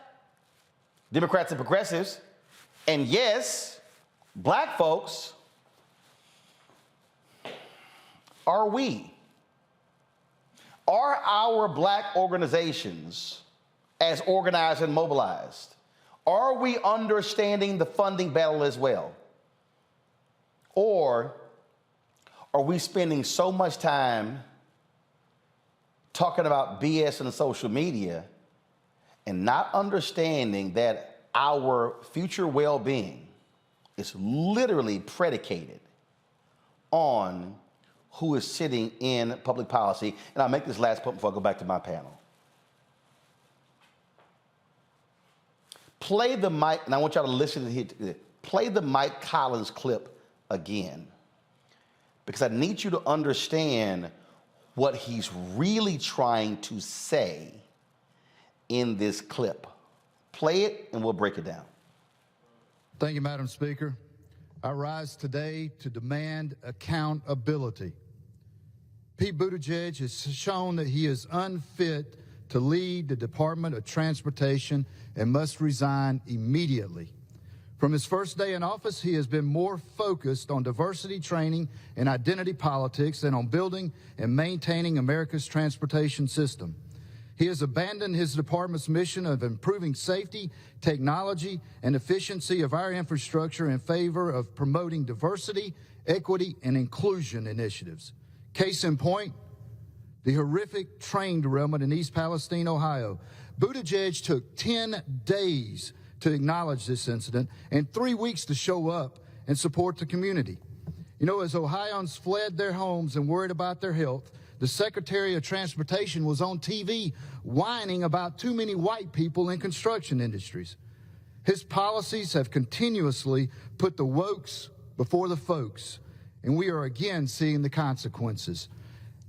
Democrats and progressives, and yes, black folks, are our black organizations as organized and mobilized? Are we understanding the funding battle as well? Or are we spending so much time talking about BS on social media and not understanding that our future well-being is literally predicated on who is sitting in public policy? And I'll make this last point before I go back to my panel. Play the mic, and I want y'all to listen to it. Play the Mike Collins clip again, because I need you to understand what he's really trying to say in this clip. Play it, and we'll break it down. Thank you, Madam Speaker. I rise today to demand accountability. Pete Buttigieg has shown that he is unfit to lead the Department of Transportation and must resign immediately. From his first day in office, he has been more focused on diversity training and identity politics than on building and maintaining America's transportation system. He has abandoned his department's mission of improving safety, technology, and efficiency of our infrastructure in favor of promoting diversity, equity, and inclusion initiatives. Case in point, the horrific train derailment in East Palestine, Ohio. Buttigieg took 10 days to acknowledge this incident and 3 weeks to show up and support the community. You know, as Ohioans fled their homes and worried about their health, the Secretary of Transportation was on TV whining about too many white people in construction industries. His policies have continuously put the wokes before the folks, and we are again seeing the consequences.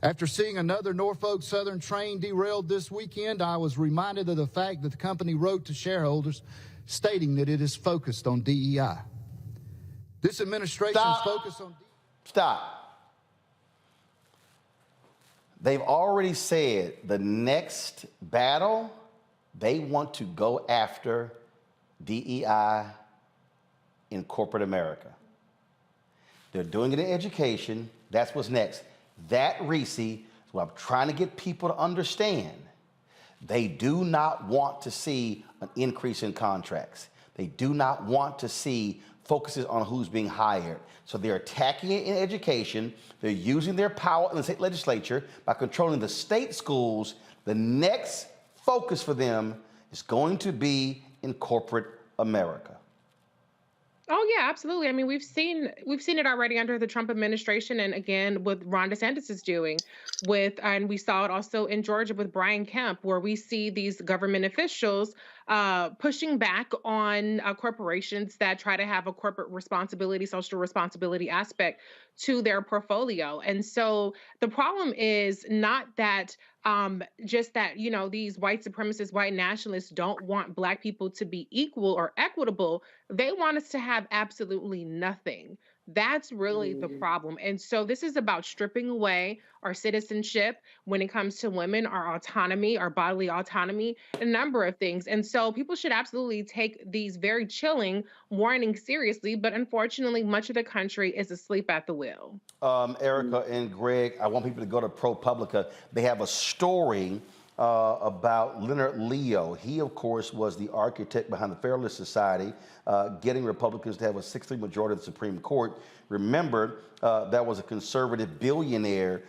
After seeing another Norfolk Southern train derailed this weekend, I was reminded of the fact that the company wrote to shareholders stating that it is focused on DEI. This administration's focus on DEI. Stop. They've already said the next battle, they want to go after DEI in corporate America. They're doing it in education. That's what's next. That, Reese, is what I'm trying to get people to understand. They do not want to see an increase in contracts. They do not want to see focuses on who's being hired. So they're attacking it in education. They're using their power in the state legislature by controlling the state schools. The next focus for them is going to be in corporate America. Oh yeah, absolutely. I mean, we've seen it already under the Trump administration, and again with Ron DeSantis is doing and we saw it also in Georgia with Brian Kemp, where we see these government officials pushing back on corporations that try to have a corporate responsibility, social responsibility aspect to their portfolio. And so the problem is not that just that, these white supremacists, white nationalists don't want Black people to be equal or equitable. They want us to have absolutely nothing. That's really the problem. And so this is about stripping away our citizenship when it comes to women, our autonomy, our bodily autonomy, a number of things. And so people should absolutely take these very chilling warnings seriously. But unfortunately, much of the country is asleep at the wheel. Erica and Greg, I want people to go to ProPublica. They have a story about Leonard Leo. He, of course, was the architect behind the Federalist Society, getting Republicans to have a 6-3 majority of the Supreme Court. Remember, that was a conservative billionaire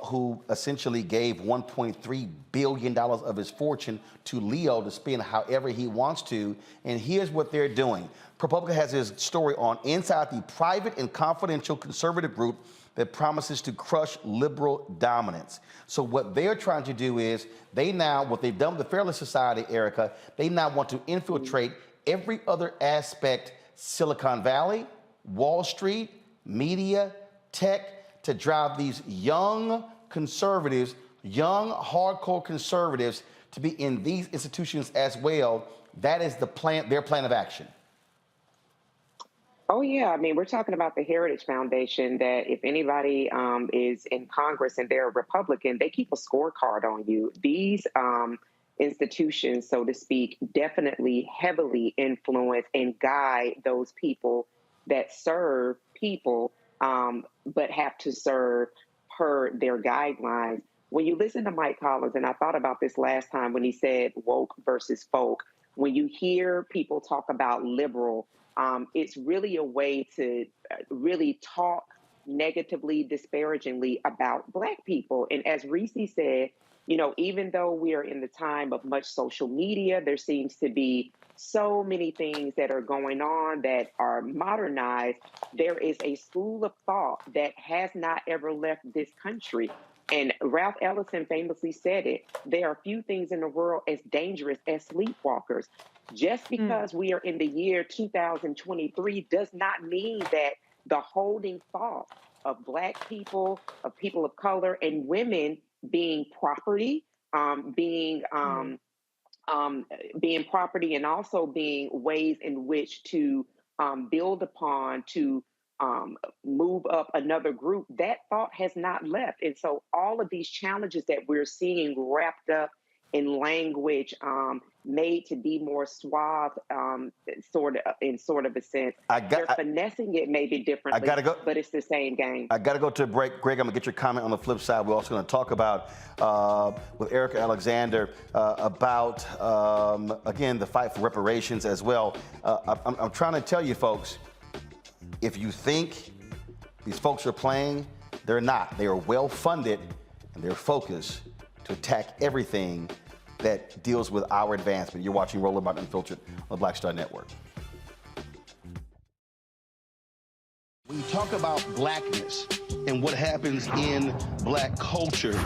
who essentially gave $1.3 billion of his fortune to Leo to spend however he wants to. And here's what they're doing. ProPublica has his story on inside the private and confidential conservative group that promises to crush liberal dominance. So what they're trying to do is what they've done with the Federalist Society, Erica, they now want to infiltrate every other aspect, Silicon Valley, Wall Street, media, tech, to drive these young conservatives, young hardcore conservatives to be in these institutions as well. That is the plan, their plan of action. Oh, yeah. I mean, we're talking about the Heritage Foundation that if anybody is in Congress and they're a Republican, they keep a scorecard on you. These institutions, so to speak, definitely heavily influence and guide those people that serve people, but have to serve per their guidelines. When you listen to Mike Collins, and I thought about this last time when he said woke versus folk, when you hear people talk about liberal, it's really a way to really talk negatively, disparagingly about Black people. And as Reese said, even though we are in the time of much social media, there seems to be so many things that are going on that are modernized. There is a school of thought that has not ever left this country. And Ralph Ellison famously said it, there are few things in the world as dangerous as sleepwalkers. Just because we are in the year 2023 does not mean that the holding thought of Black people, of people of color, and women being property, being property, and also being ways in which to build upon, to move up another group, that thought has not left. And so all of these challenges that we're seeing wrapped up in language made to be more suave, sort of a sense. They're finessing it maybe differently, but it's the same game. I got to go to a break. Greg, I'm going to get your comment on the flip side. We're also going to talk about, with Erica Alexander, about, again, the fight for reparations as well. I'm trying to tell you, folks, if you think these folks are playing, they're not. They are well-funded, and they're focused to attack everything that deals with our advancement. You're watching Roland Martin Unfiltered on the Black Star Network. When you talk about Blackness and what happens in Black culture,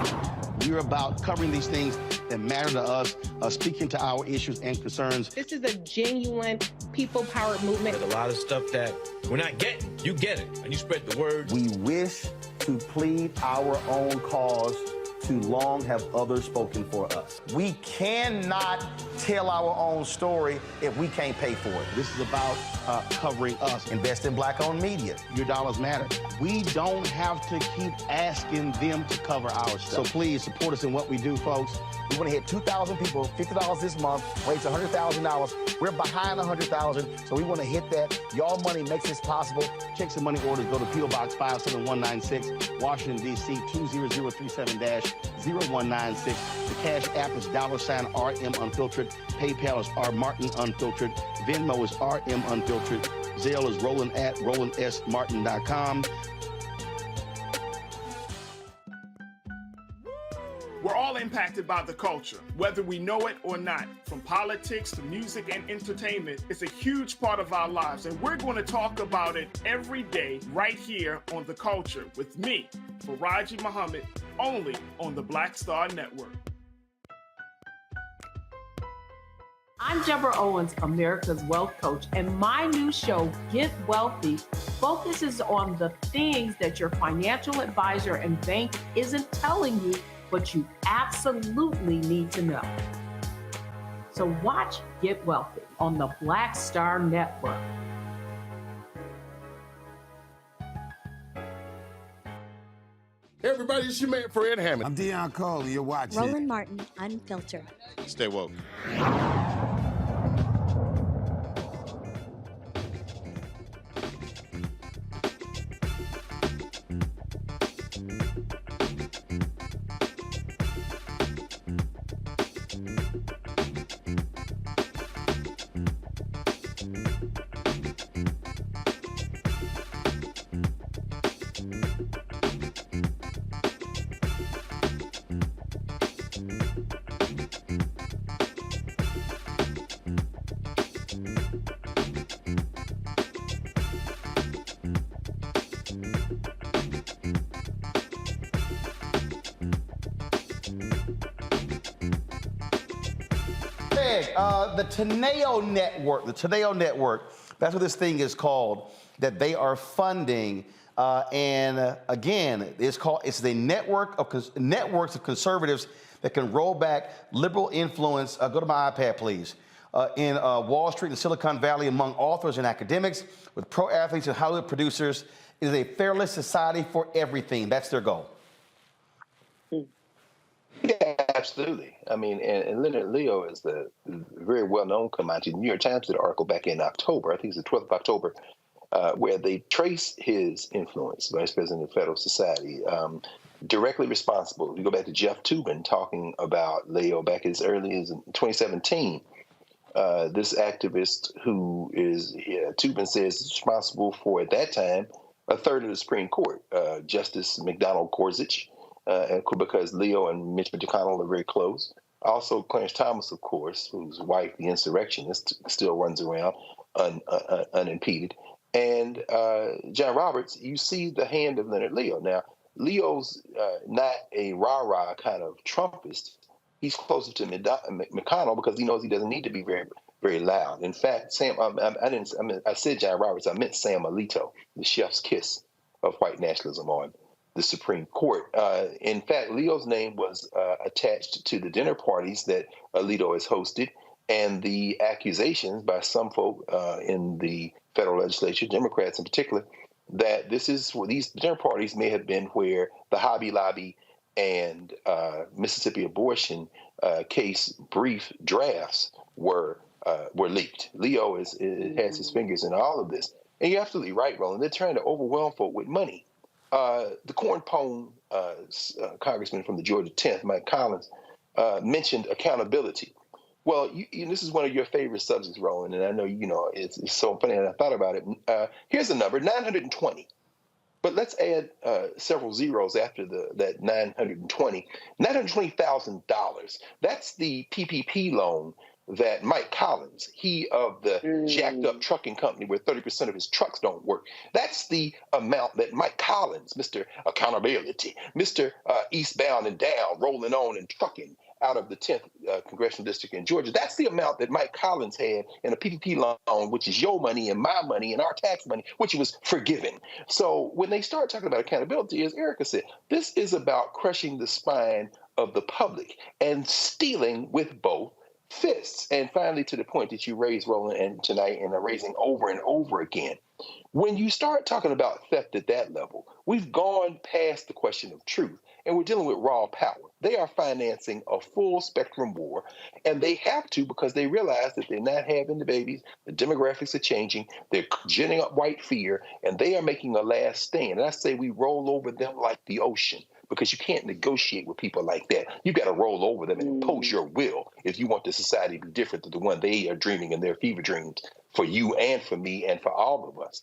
we're about covering these things that matter to us, speaking to our issues and concerns. This is a genuine people-powered movement. There's a lot of stuff that we're not getting. You get it, and you spread the word. We wish to plead our own cause. Too long have others spoken for us. We cannot tell our own story if we can't pay for it. This is about covering us. Invest in Black-owned media. Your dollars matter. We don't have to keep asking them to cover our stuff. So please support us in what we do, folks. We want to hit 2,000 people, $50 this month, raise $100,000. We're behind $100,000, so we want to hit that. Y'all money makes this possible. Check some money orders. Go to P.O. Box 57196, Washington, D.C. 20037-0196. The Cash App is $RM Unfiltered. PayPal is R Martin Unfiltered. Venmo is RM Unfiltered. Zelle is Roland at RolandSMartin.com. We're all impacted by the culture, whether we know it or not. From politics to music and entertainment, it's a huge part of our lives, and we're going to talk about it every day right here on The Culture with me, Faraji Muhammad, only on the Black Star Network. I'm Deborah Owens, America's Wealth Coach, and my new show, Get Wealthy, focuses on the things that your financial advisor and bank isn't telling you, but you absolutely need to know. So watch Get Wealthy on the Black Star Network. Hey everybody, it's your man Fred Hammond. I'm Deion Cole, you're watching Roland Martin, Unfiltered. Stay woke. The Teneo Network, that's what this thing is called, that they are funding. And again, it's the networks of conservatives that can roll back liberal influence. Go to my iPad, please. In Wall Street and Silicon Valley among authors and academics, with pro athletes and Hollywood producers. It is a fearless society for everything. That's their goal. Yeah, absolutely. I mean, and Leonard Leo is the very well-known Comanche. The New York Times did an article back in October, I think it's the 12th of October, where they trace his influence, Vice President of the Federal Society, directly responsible. We go back to Jeff Toobin talking about Leo back as early as 2017. This activist who is, Toobin says, is responsible for, at that time, a third of the Supreme Court, Justice McDonald Gorsuch, because Leo and Mitch McConnell are very close. Also, Clarence Thomas, of course, whose wife, the insurrectionist, still runs around unimpeded. And John Roberts, you see the hand of Leonard Leo. Now, Leo's not a rah-rah kind of Trumpist. He's closer to McConnell because he knows he doesn't need to be very, very loud. In fact, I said John Roberts, I meant Sam Alito, the chef's kiss of white nationalism on the Supreme Court. In fact, Leo's name was attached to the dinner parties that Alito has hosted, and the accusations by some folk in the federal legislature, Democrats in particular, that these dinner parties may have been where the Hobby Lobby and Mississippi abortion case brief drafts were leaked. Leo has his fingers in all of this. And you're absolutely right, Roland. They're trying to overwhelm folk with money. The Corn Pone congressman from the Georgia 10th, Mike Collins, mentioned accountability. Well, this is one of your favorite subjects, Roland, and I know it's so funny, and I thought about it. Here's a number, 920. But let's add several zeros after that 920. $920,000. That's the PPP loan that Mike Collins, he of the jacked up trucking company where 30% of his trucks don't work. That's the amount that Mike Collins, Mr. Accountability, Mr. Eastbound and Down, rolling on and trucking out of the 10th Congressional District in Georgia. That's the amount that Mike Collins had in a PPP loan, which is your money and my money and our tax money, which was forgiven. So when they start talking about accountability, as Erica said, this is about crushing the spine of the public and stealing with both fists. And finally, to the point that you raised, Roland, and tonight, and are raising over and over again, when you start talking about theft at that level, we've gone past the question of truth. and we're dealing with raw power. They are financing a full spectrum war, and they have to because they realize that they're not having the babies, the demographics are changing, they're ginning up white fear, and they are making a last stand. And I say we roll over them like the ocean, because you can't negotiate with people like that. You got to roll over them and impose your will if you want the society to be different than the one they are dreaming in their fever dreams for you and for me and for all of us.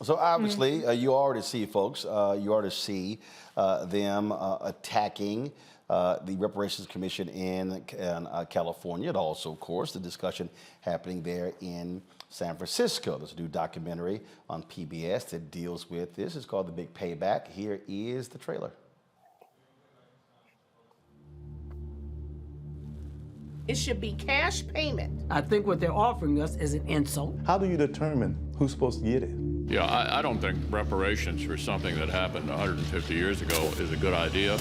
So obviously, you already see, folks, you already see them attacking the Reparations Commission in California, and also, of course, the discussion happening there in San Francisco. There's a new documentary on PBS that deals with this. It's called The Big Payback. Here is the trailer. It should be cash payment. I think what they're offering us is an insult. How do you determine who's supposed to get it? Yeah, I don't think reparations for something that happened 150 years ago is a good idea.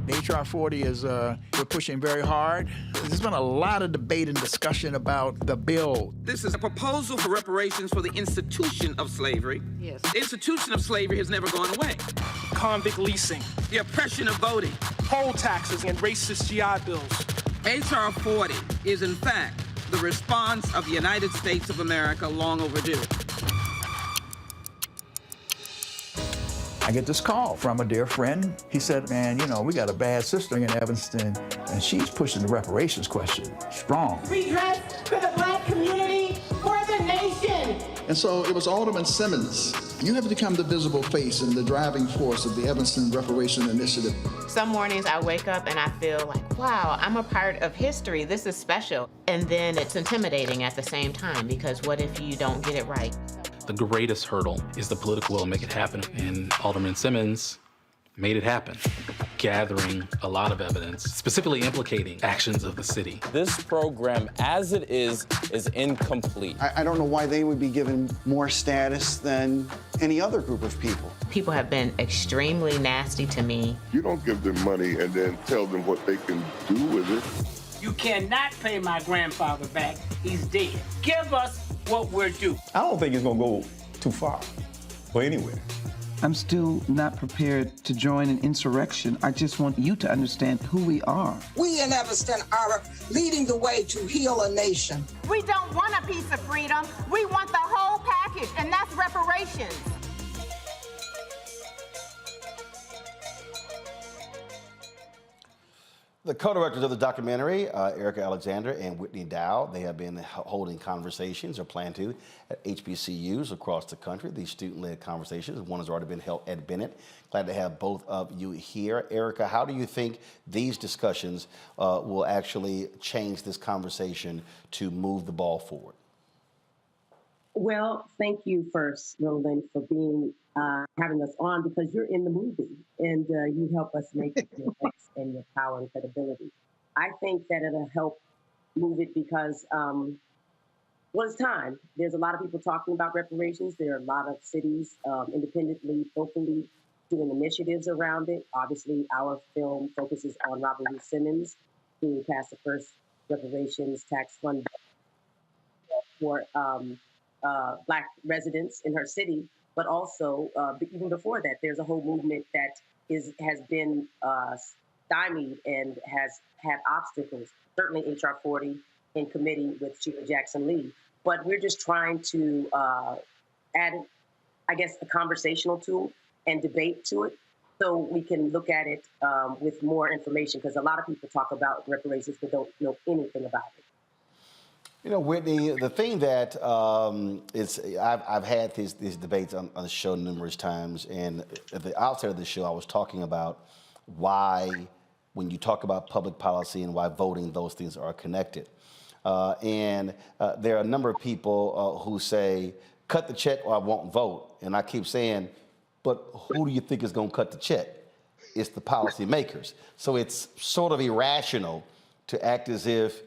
HR 40 is we're pushing very hard. There's been a lot of debate and discussion about the bill. This is a proposal for reparations for the institution of slavery. Yes. The institution of slavery has never gone away. Convict leasing, The oppression of voting. poll taxes, and racist GI bills. HR 40 is, in fact, the response of the United States of America, long overdue. I get this call from a dear friend. He said, man, you know, we got a bad sister in Evanston, and she's pushing the reparations question strong. Redress for the Black community, for the nation. And so it was Alderman Simmons. You have become the visible face and the driving force of the Evanston Reparation Initiative. Some mornings I wake up and I feel like, wow, I'm a part of history. This is special. And then it's intimidating at the same time, because what if you don't get it right? The greatest hurdle is the political will to make it happen. And Alderman Simmons made it happen, gathering a lot of evidence, specifically implicating actions of the city. This program, as it is incomplete. I don't know why they would be given more status than any other group of people. People have been extremely nasty to me. You don't give them money and then tell them what they can do with it. You cannot pay my grandfather back. He's dead. Give us what we're due. I don't think it's going to go too far or anywhere. I'm still not prepared to join an insurrection. I just want you to understand who we are. We in Evanston are leading the way to heal a nation. We don't want a piece of freedom. We want the whole package, and that's reparations. The co-directors of the documentary, Erica Alexander and Whitney Dow, they have been holding conversations, or plan to, at HBCUs across the country. These student-led conversations. One has already been held at Bennett. Glad to have both of you here. Erica, how do you think these discussions will actually change this conversation to move the ball forward? Well, thank you first, Roland, for being having us on, because you're in the movie and you help us make it and your power and credibility. I think that it'll help move it because, well, it's time. There's a lot of people talking about reparations. There are a lot of cities independently, locally doing initiatives around it. Obviously, our film focuses on Robin Lee Simmons, who passed the first reparations tax fund for Black residents in her city. But also, even before that, there's a whole movement that has been stymied and has had obstacles, certainly HR 40 in committee with Sheila Jackson Lee. But we're just trying to add, I guess, a conversational tool and debate to it so we can look at it with more information, because a lot of people talk about reparations but don't know anything about it. You know, Whitney, the thing that I've had these debates on the show numerous times, and at the outset of the show, I was talking about why, when you talk about public policy and why voting, those things are connected. And there are a number of people who say, cut the check or I won't vote. And I keep saying, but who do you think is going to cut the check? It's the policymakers. So it's sort of irrational to act as if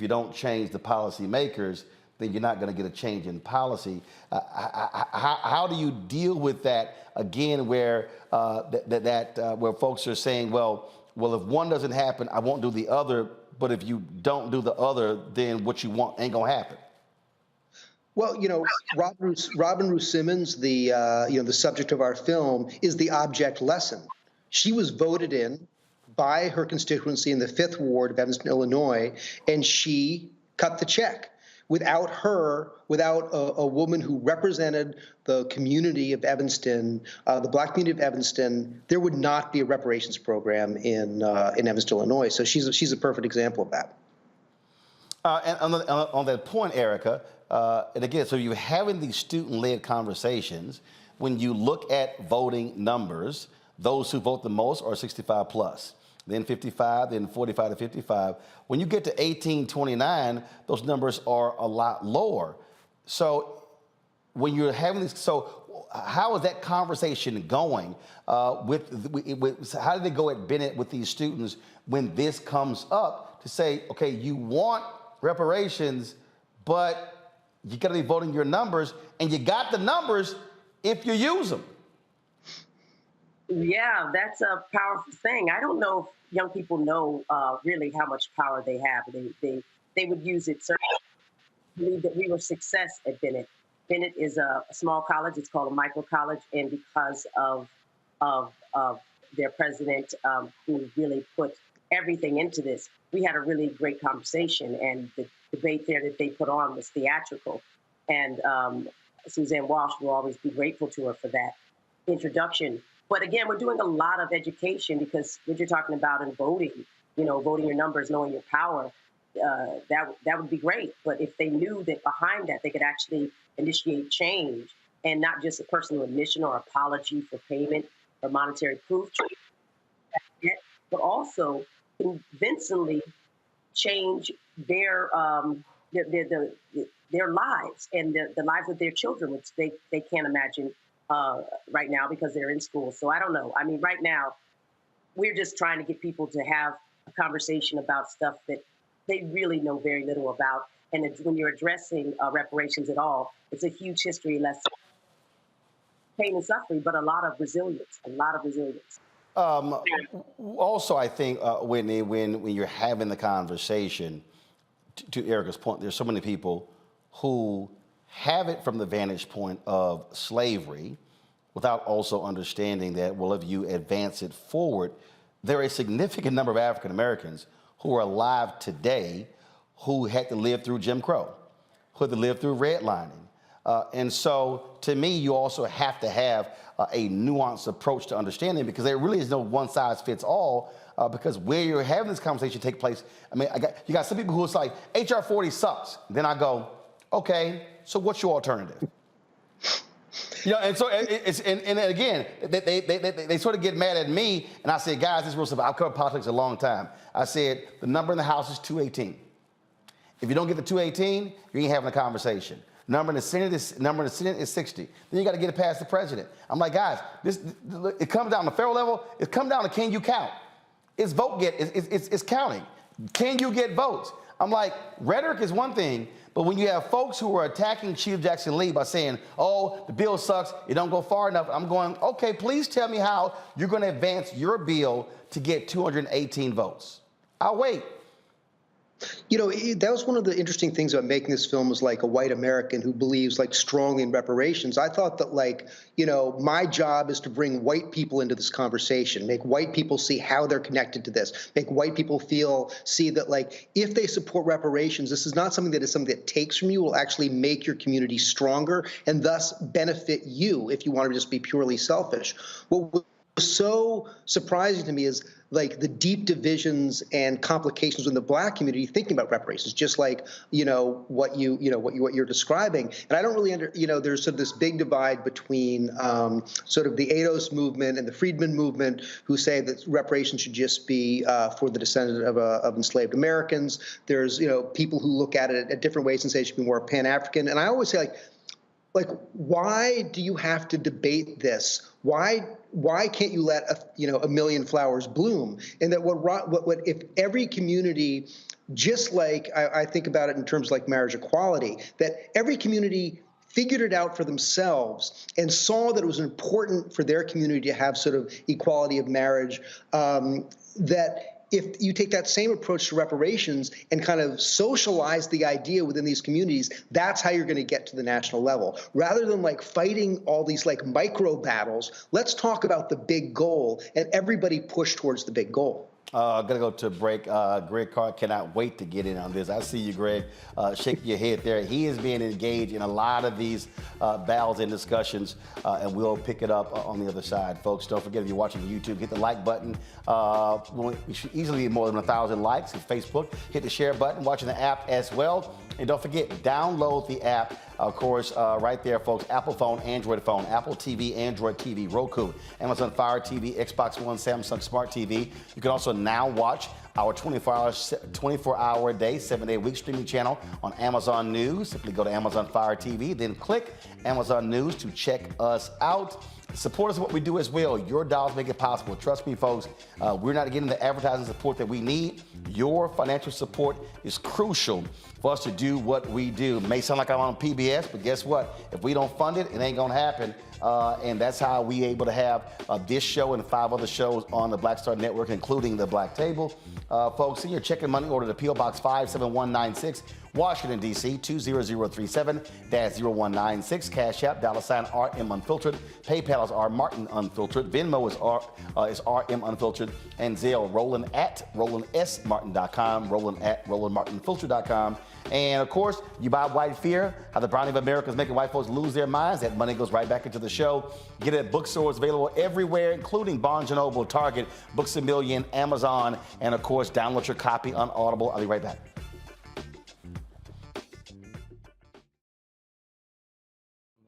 you don't change the policymakers, then you're not going to get a change in policy. How do you deal with that again, where where folks are saying, well, if one doesn't happen, I won't do the other. But if you don't do the other, then what you want ain't gonna happen. Well, you know, Robin Lee Simmons, the subject of our film, is the object lesson She was voted in by her constituency in the 5th Ward of Evanston, Illinois, and she cut the check. Without her, without a woman who represented the community of Evanston, the Black community of Evanston, there would not be a reparations program in Evanston, Illinois. So she's a perfect example of that. And on that point, Erica, and again, so you're having these student-led conversations. When you look at voting numbers, those who vote the most are 65 plus, then 55, then 45 to 55. When you get to 18-29, those numbers are a lot lower. So when you're having this, so how is that conversation going how did they go at Bennett with these students when this comes up to say, okay, you want reparations, but you got to be voting your numbers, and you got the numbers if you use them. Yeah, that's a powerful thing. I don't know if young people know really how much power they have. They would use it. Certainly, I believe that we were success at Bennett. Bennett is a small college. It's called a micro college, and because of their president, who really put everything into this, we had a really great conversation, and the debate there that they put on was theatrical. And Suzanne Walsh will always be grateful to her for that introduction. But again, we're doing a lot of education, because what you're talking about in voting, voting your numbers, knowing your power, that would be great. But if they knew that behind that, they could actually initiate change, and not just a personal admission or apology for payment or monetary proof, but also convincingly change their lives and the lives of their children, which they can't imagine right now because they're in school. So I don't know. I mean, right now, we're just trying to get people to have a conversation about stuff that they really know very little about. And when you're addressing reparations at all, it's a huge history lesson. Pain and suffering, but a lot of resilience. Also, I think, Whitney, when you're having the conversation, to Erica's point, there's so many people who have it from the vantage point of slavery without also understanding that, well, if you advance it forward, there are a significant number of African Americans who are alive today who had to live through Jim Crow, who had to live through redlining. And so, to me, you also have to have a nuanced approach to understanding, because there really is no one size fits all, because where you're having this conversation take place, I mean, you got some people who it's like, HR 40 sucks. Then I go, okay, so what's your alternative? And so and again, they sort of get mad at me, and I said, guys, this is real simple. I've covered politics a long time. I said, the number in the House is 218. If you don't get the 218, you ain't having a conversation. Number in the Senate is 60. Then you got to get it past the president. I'm like, guys, it comes down to federal level. It comes down to, can you count? It's counting. Can you get votes? I'm like, rhetoric is one thing, but when you have folks who are attacking Chief Jackson Lee by saying, oh, the bill sucks, it don't go far enough, I'm going, okay, please tell me how you're going to advance your bill to get 218 votes. I'll wait. That was one of the interesting things about making this film, was like a white American who believes strongly in reparations. I thought that my job is to bring white people into this conversation, make white people see how they're connected to this, make white people see that if they support reparations, this is not something that takes from you, will actually make your community stronger and thus benefit you if you want to just be purely selfish. What was so surprising to me is the deep divisions and complications in the Black community thinking about reparations, just what you're describing. And I don't really there's sort of this big divide between sort of the ADOS movement and the Freedmen movement, who say that reparations should just be for the descendant of enslaved Americans. There's people who look at it at different ways and say it should be more Pan-African. And I always say why do you have to debate this? Why can't you let a million flowers bloom? And that what if every community, just like I think about it in terms like marriage equality, that every community figured it out for themselves and saw that it was important for their community to have sort of equality of marriage, that if you take that same approach to reparations and kind of socialize the idea within these communities, that's how you're going to get to the national level. Rather than like fighting all these like micro battles, let's talk about the big goal and everybody push towards the big goal. Gonna go to break. Greg Carr cannot wait to get in on this. I see you, Greg, shaking your head there. He is being engaged in a lot of these battles and discussions, and we'll pick it up on the other side. Folks, don't forget, if you're watching YouTube, hit the like button. We should easily get more than 1,000 likes on Facebook. Hit the share button, watching the app as well. And don't forget, download the app, of course, right there, folks. Apple phone, Android phone, Apple TV, Android TV, Roku, Amazon Fire TV, Xbox One, Samsung Smart TV. You can also now watch our 24-hour day, 7-day week streaming channel on Amazon News. Simply go to Amazon Fire TV, then click Amazon News to check us out. Support us in what we do as well. Your dollars make it possible. Trust me, folks, we're not getting the advertising support that we need. Your financial support is crucial for us to do what we do. It may sound like I'm on PBS, but guess what? If we don't fund it, it ain't gonna happen. And that's how we able to have this show and 5 other shows on the Black Star Network, including the Black Table. Folks, send your check and money order to P.O. Box 57196, Washington, D.C. 20037-0196. Cash App, $RM Unfiltered. PayPal is R Martin Unfiltered. Venmo is RM Unfiltered. And Zelle, Roland at RolandSMartin.com, Roland at RolandMartinFilter.com. And of course, you buy White Fear, how the browning of America is making white folks lose their minds. That money goes right back into the show. Get it at bookstores available everywhere, including Barnes & Noble, Target, Books A Million, Amazon, and of course, download your copy on Audible. I'll be right back.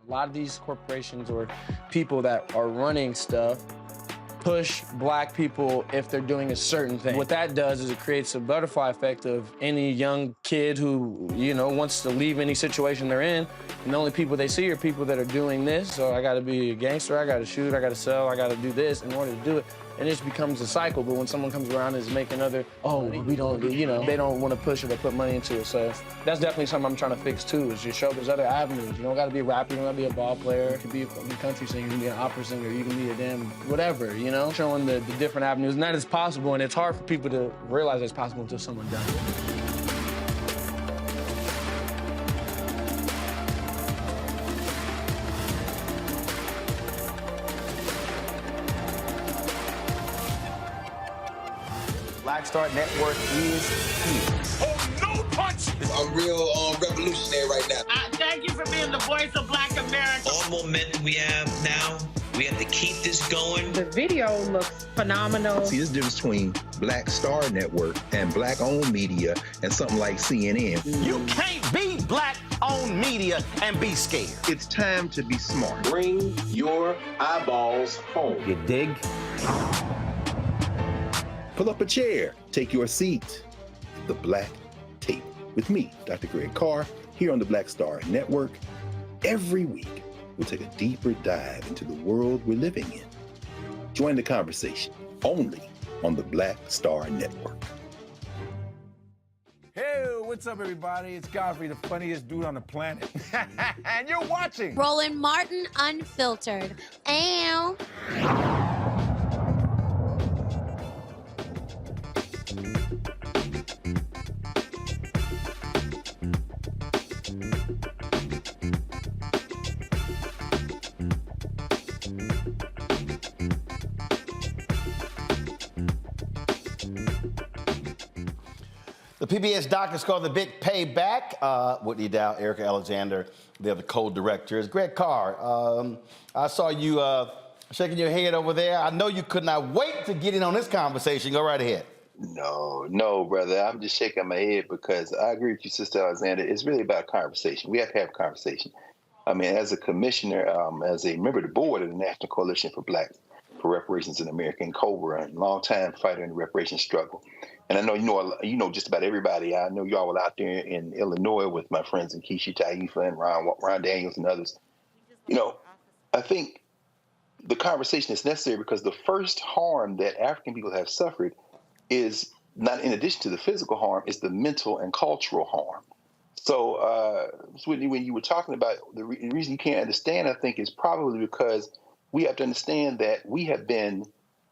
A lot of these corporations or people that are running stuff push black people if they're doing a certain thing. What that does is it creates a butterfly effect of any young kid who, wants to leave any situation they're in, and the only people they see are people that are doing this. So I gotta be a gangster, I gotta shoot, I gotta sell, I gotta do this in order to do it. And it just becomes a cycle. But when someone comes around and is making we don't, they don't want to push it or put money into it. So that's definitely something I'm trying to fix too, is just show there's other avenues. You don't gotta be a rapper, you don't gotta be a ball player. You can be a country singer, you can be an opera singer, you can be a damn whatever, showing the different avenues. And that is possible, and it's hard for people to realize it's possible until someone does it. Black Star Network is here. Oh, no punch! I'm real revolutionary right now. Thank you for being the voice of Black America. All momentum we have now, we have to keep this going. The video looks phenomenal. See, there's a difference between Black Star Network and black-owned media and something like CNN. You can't be black-owned media and be scared. It's time to be smart. Bring your eyeballs home. You dig? Pull up a chair, take your seat at the Black Table with me, Dr. Greg Carr, here on the Black Star Network. Every week, we'll take a deeper dive into the world we're living in. Join the conversation only on the Black Star Network. Hey, what's up, everybody? It's Godfrey, the funniest dude on the planet. And you're watching Roland Martin Unfiltered. Ow. The PBS doc is called The Big Payback. Whitney Dow, Erica Alexander, they're the co-directors. Greg Carr, I saw you shaking your head over there. I know you could not wait to get in on this conversation. Go right ahead. No, brother. I'm just shaking my head because I agree with you, Sister Alexander. It's really about conversation. We have to have conversation. I mean, as a commissioner, as a member of the board of the National Coalition for Reparations in America, and COBRA, and longtime fighter in the reparations struggle. And I know you know just about everybody. I know y'all were out there in Illinois with my friends in Keisha Taifa and Ron Daniels and others. I think the conversation is necessary because the first harm that African people have suffered is not, in addition to the physical harm, is the mental and cultural harm. So, Whitney, when you were talking about the reason you can't understand, I think, is probably because we have to understand that we have been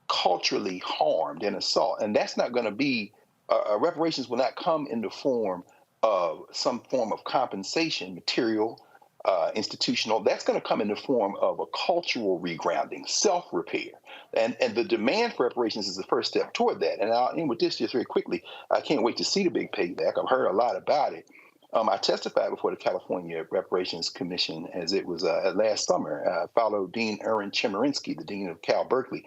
culturally harmed and assault. And that's not going to be, reparations will not come in the form of some form of compensation, material, institutional. That's going to come in the form of a cultural regrounding, self-repair. And the demand for reparations is the first step toward that. And I'll end with this just very quickly. I can't wait to see the big payback. I've heard a lot about it. I testified before the California Reparations Commission as it was last summer. Followed Dean Aaron Chemerinsky, the dean of Cal Berkeley.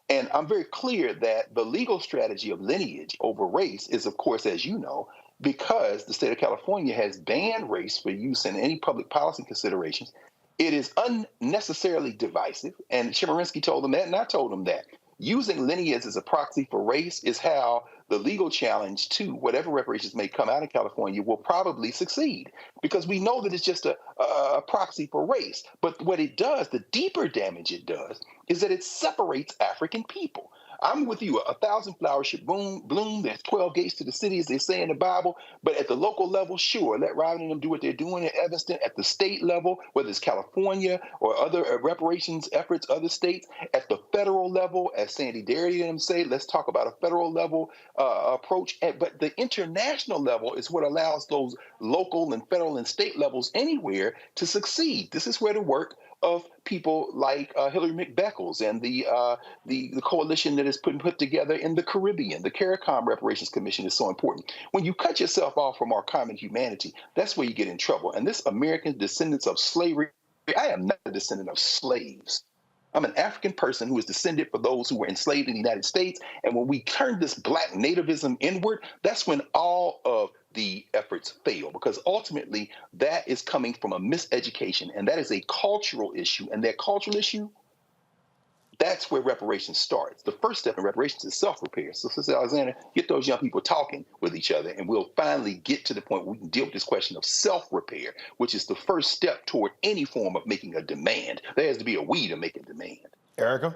And I'm very clear that the legal strategy of lineage over race is, of course, as you know, because the state of California has banned race for use in any public policy considerations. It is unnecessarily divisive. And Chemerinsky told them that, and I told him that. Using lineage as a proxy for race is how the legal challenge to whatever reparations may come out of California will probably succeed, because we know that it's just a proxy for race. But what it does, the deeper damage it does, is that it separates African people. I'm with you. 1,000 flowers should bloom. There's 12 gates to the city, as they say in the Bible. But at the local level, sure, let Ryan and them do what they're doing in Evanston. At the state level, whether it's California or other reparations efforts, other states. At the federal level, as Sandy Derry and them say, let's talk about a federal level approach. But the international level is what allows those local and federal and state levels anywhere to succeed. This is where the work of people like Hillary McBeckles and the coalition that is put together in the Caribbean. The CARICOM Reparations Commission is so important. When you cut yourself off from our common humanity, that's where you get in trouble. And this American descendants of slavery, I am not a descendant of slaves. I'm an African person who is descended for those who were enslaved in the United States. And when we turn this Black nativism inward, that's when all of the efforts fail, because ultimately that is coming from a miseducation, and that is a cultural issue. And that cultural issue, that's where reparations starts. The first step in reparations is self-repair. So, Sister Alexander, get those young people talking with each other, and we'll finally get to the point where we can deal with this question of self-repair, which is the first step toward any form of making a demand. There has to be a we to make a demand. Erica?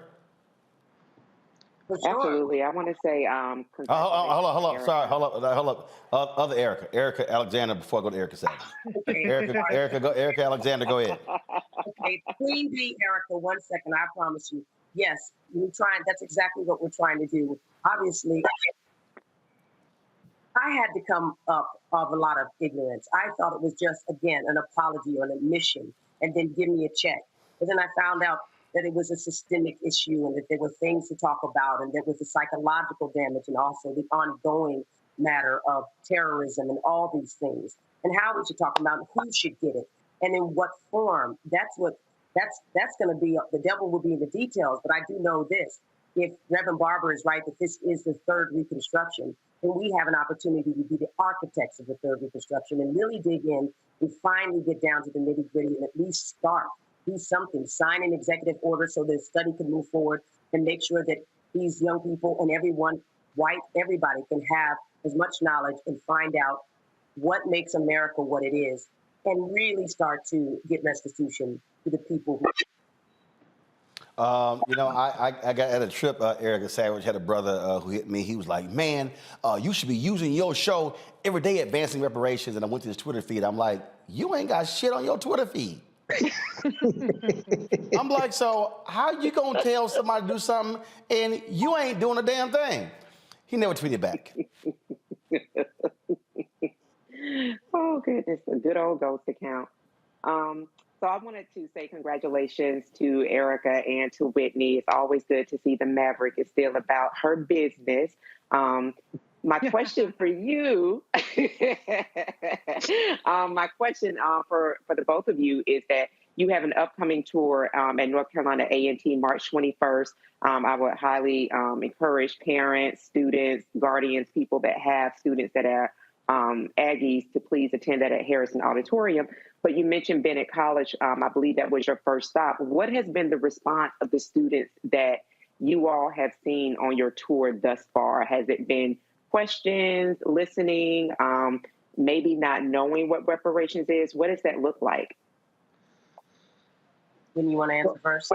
Absolutely. I want to say, hold on. Sorry, hold up. Other Erica. Erica Alexander, before I go to Erica Savage. Erica Alexander, go ahead. Okay, Queen Bee, Erica, 1 second, I promise you. Yes, that's exactly what we're trying to do. Obviously, I had to come up of a lot of ignorance. I thought it was just, again, an apology or an admission, and then give me a check. But then I found out that it was a systemic issue, and that there were things to talk about, and there was the psychological damage, and also the ongoing matter of terrorism and all these things. And how we should talk about it, who should get it, and in what form. That's going to be, the devil will be in the details. But I do know this: if Reverend Barber is right that this is the third Reconstruction, then we have an opportunity to be the architects of the third Reconstruction and really dig in and finally get down to the nitty gritty and at least start. Do something, sign an executive order so the study can move forward, and make sure that these young people and everyone, white, everybody can have as much knowledge and find out what makes America what it is, and really start to get restitution to the people who. I got at a trip, Erica Savage had a brother who hit me. He was like, man, you should be using your show every day advancing reparations. And I went to his Twitter feed. I'm like, you ain't got shit on your Twitter feed. I'm like, so how you gonna tell somebody to do something and you ain't doing a damn thing? He never tweeted back. Oh, goodness, a good old ghost account. So I wanted to say congratulations to Erica and to Whitney. It's always good to see the Maverick is still about her business. My question for you, my question for the both of you is that you have an upcoming tour at North Carolina A&T March 21st. I would highly encourage parents, students, guardians, people that have students that are Aggies to please attend that at Harrison Auditorium. But you mentioned Bennett College. I believe that was your first stop. What has been the response of the students that you all have seen on your tour thus far? Has it been questions, listening, maybe not knowing what reparations is? What does that look like? When you want to answer first?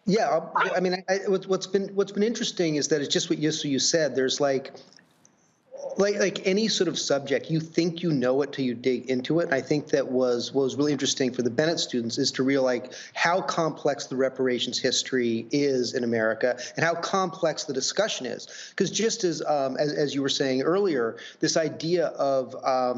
Yeah, I mean, what's been interesting is that it's just what you said. There's like Like any sort of subject, you think you know it till you dig into it. And I think that what was really interesting for the Bennett students is to realize how complex the reparations history is in America and how complex the discussion is. Because just as you were saying earlier, this idea of that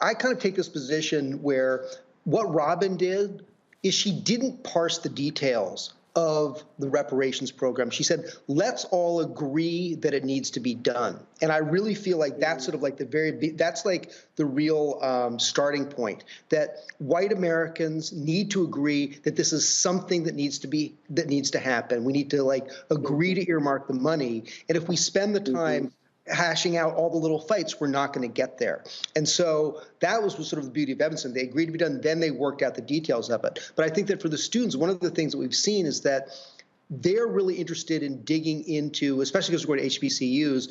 I kind of take this position where what Robin did is she didn't parse the details of the reparations program. She said, let's all agree that it needs to be done. And I really feel like that's sort of like that's like the real starting point, that white Americans need to agree that this is something that needs to happen. We need to like agree to earmark the money. And if we spend the time hashing out all the little fights, we're not going to get there. And so that was sort of the beauty of Evanston. They agreed to be done, then they worked out the details of it. But I think that for the students, one of the things that we've seen is that they're really interested in digging into, especially because we're going to HBCUs,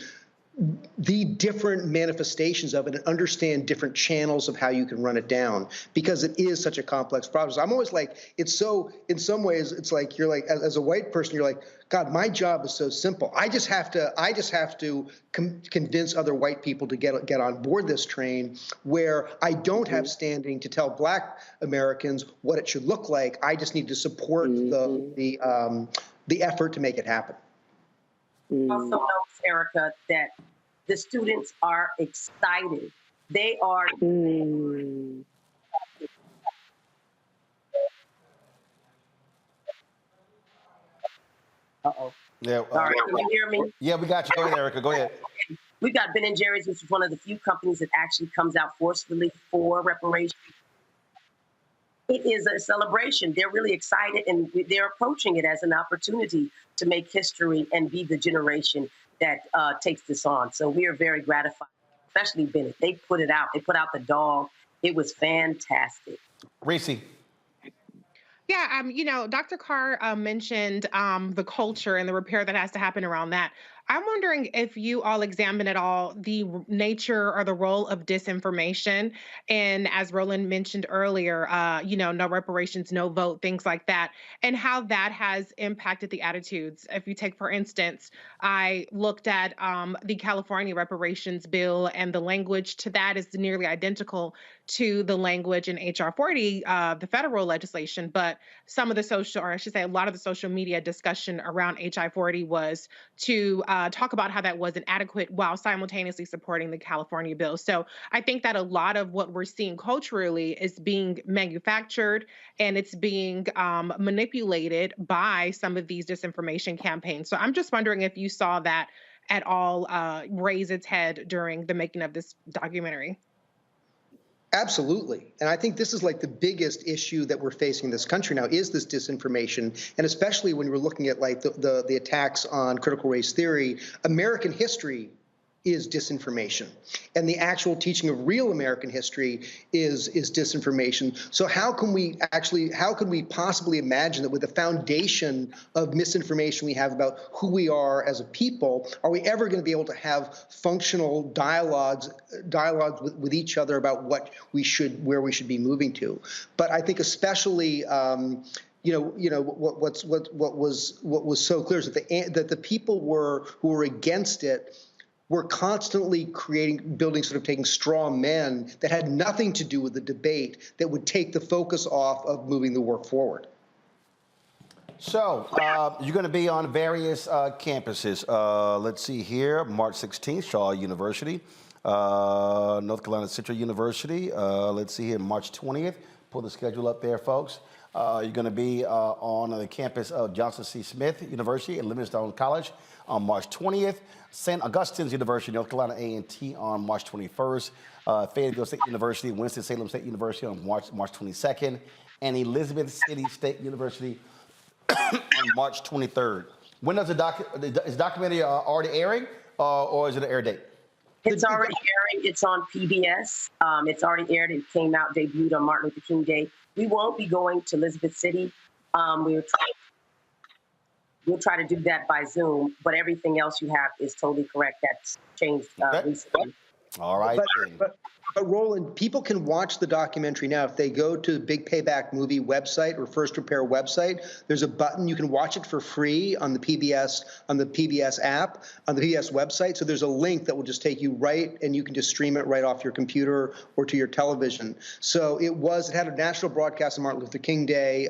the different manifestations of it and understand different channels of how you can run it down, because it is such a complex problem. So I'm always like, it's so, in some ways, it's like, you're like, as a white person, you're like, God, my job is so simple. I just have to convince other white people to get on board this train, where I don't have standing to tell Black Americans what it should look like. I just need to support the effort to make it happen. Also notes, Erica, that the students are excited. They are. Uh-oh. Yeah. Sorry, can you hear me? Yeah, we got you. Go ahead, Erica. Go ahead. We've got Ben & Jerry's, which is one of the few companies that actually comes out forcefully for reparations. It is a celebration. They're really excited, and they're approaching it as an opportunity to make history and be the generation that takes this on. So we are very gratified, especially Bennett. They put it out. They put out the dog. It was fantastic. Reese. Yeah, Dr. Carr mentioned the culture and the repair that has to happen around that. I'm wondering if you all examine at all the nature or the role of disinformation. And as Roland mentioned earlier, no reparations, no vote, things like that, and how that has impacted the attitudes. If you take, for instance, I looked at the California reparations bill, and the language to that is nearly identical to the language in HR 40, the federal legislation. But some of the social, or I should say a lot of the social media discussion around HI 40 was to talk about how that wasn't adequate while simultaneously supporting the California bill. So I think that a lot of what we're seeing culturally is being manufactured, and it's being manipulated by some of these disinformation campaigns. So I'm just wondering if you saw that at all raise its head during the making of this documentary. Absolutely. And I think this is like the biggest issue that we're facing in this country now, is this disinformation. And especially when we're looking at like the attacks on critical race theory, American history is disinformation. And the actual teaching of real American history is disinformation. So how can we possibly imagine that with the foundation of misinformation we have about who we are as a people, are we ever going to be able to have functional dialogues with each other about where we should be moving to? But I think especially what was so clear is that the people who were against it were constantly taking straw men that had nothing to do with the debate, that would take the focus off of moving the work forward. So you're going to be on various campuses. Let's see here, March 16th, Shaw University, North Carolina Central University. Let's see here, March 20th. Pull the schedule up there, folks. You're going to be on the campus of Johnson C. Smith University and Livingstone College on March 20th. St. Augustine's University, North Carolina A&T on March 21st. Fayetteville State University, Winston-Salem State University on March 22nd. And Elizabeth City State University on March 23rd. When does is the documentary already airing, or is it an air date? It's already airing. It's on PBS. It's already aired. It came out, debuted on Martin Luther King Day. We won't be going to Elizabeth City. We'll try to do that by Zoom, but everything else you have is totally correct. That's changed recently. All right. Roland, people can watch the documentary now. If they go to the Big Payback Movie website or First Repair website, there's a button. You can watch it for free on the PBS app, on the PBS website. So there's a link that will just take you right, and you can just stream it right off your computer or to your television. So it had a national broadcast on Martin Luther King Day,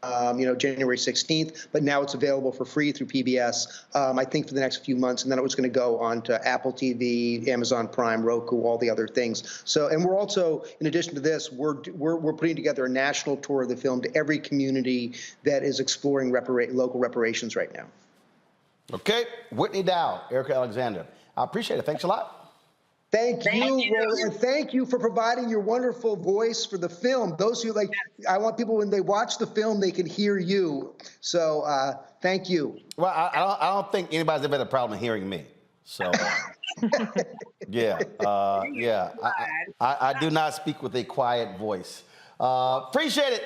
January 16th, but now it's available for free through PBS, I think for the next few months, and then it was going to go on to Apple TV, Amazon Prime, Roku, all the other things. So, and we're also, in addition to this, we're putting together a national tour of the film to every community that is exploring local reparations right now. Okay, Whitney Dow, Erica Alexander. I appreciate it. Thanks a lot. Thank you, Roland, and thank you for providing your wonderful voice for the film. Those who I want people, when they watch the film, they can hear you. So thank you. Well, I don't think anybody's ever had a problem hearing me. So, I do not speak with a quiet voice. Appreciate it.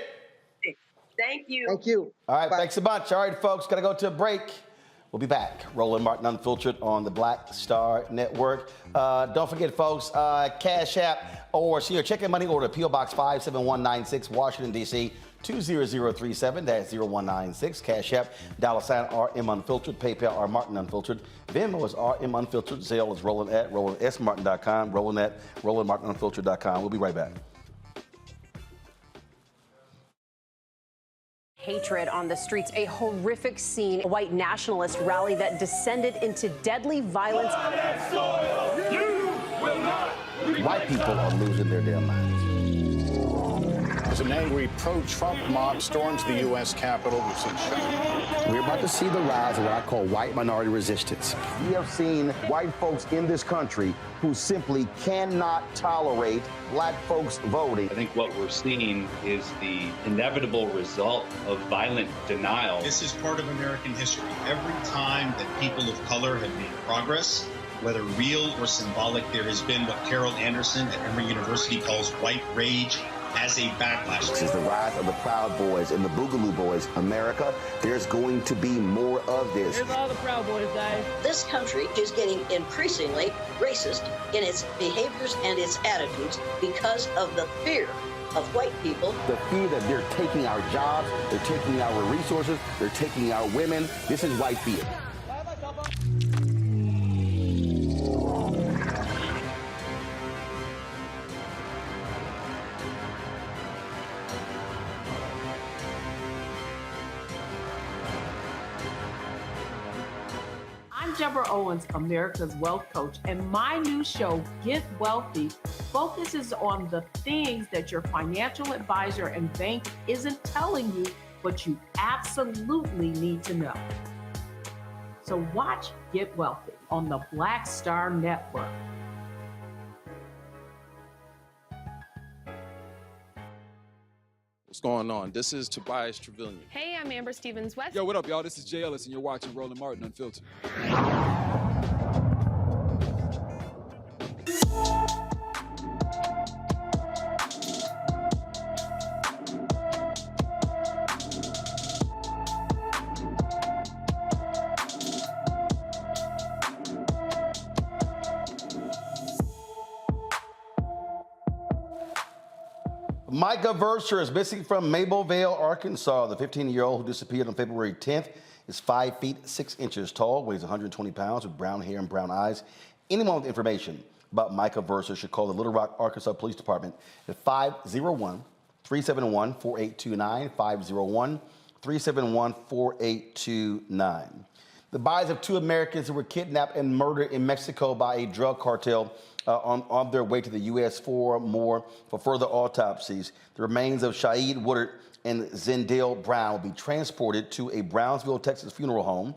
Thank you. Thank you. All right, thanks a bunch. All right, folks, got to go to a break. We'll be back. Roland Martin Unfiltered on the Black Star Network. Don't forget, folks, Cash App or check your money order, P.O. Box 57196, Washington, D.C., 20037. That's 0196. Cash App, $RM Unfiltered. PayPal, R Martin Unfiltered. Venmo is RM Unfiltered. Zelle is Roland at RolandSMartin.com. Roland at RolandMartinUnfiltered.com. We'll be right back. Hatred on the streets, a horrific scene, a white nationalist rally that descended into deadly violence. White people are losing their damn minds. As an angry pro-Trump mob storms the U.S. Capitol, we're about to see the rise of what I call white minority resistance. We have seen white folks in this country who simply cannot tolerate black folks voting. I think what we're seeing is the inevitable result of violent denial. This is part of American history. Every time that people of color have made progress, whether real or symbolic, there has been what Carol Anderson at Emory University calls white rage as a backlash. This is the rise of the Proud Boys and the Boogaloo Boys. America, there's going to be more of this. Here's all the Proud Boys, guys. This country is getting increasingly racist in its behaviors and its attitudes because of the fear of white people. The fear that they're taking our jobs, they're taking our resources, they're taking our women. This is white fear. I'm Deborah Owens, America's Wealth Coach, and my new show, Get Wealthy, focuses on the things that your financial advisor and bank isn't telling you, but you absolutely need to know. So watch Get Wealthy on the Black Star Network. What's going on? This is Tobias Trevelyan. Hey, I'm Amber Stevens-West. Yo, what up, y'all? This is Jay Ellis, and you're watching Roland Martin Unfiltered. Micah Verser is missing from Mablevale, Arkansas. The 15-year-old who disappeared on February 10th is 5 feet 6 inches tall, weighs 120 pounds, with brown hair and brown eyes. Anyone with information about Micah Verser should call the Little Rock, Arkansas Police Department at 501-371-4829, 501-371-4829. The bodies of 2 Americans who were kidnapped and murdered in Mexico by a drug cartel on their way to the U.S. for further autopsies. The remains of Shaid Woodard and Zendale Brown will be transported to a Brownsville, Texas funeral home.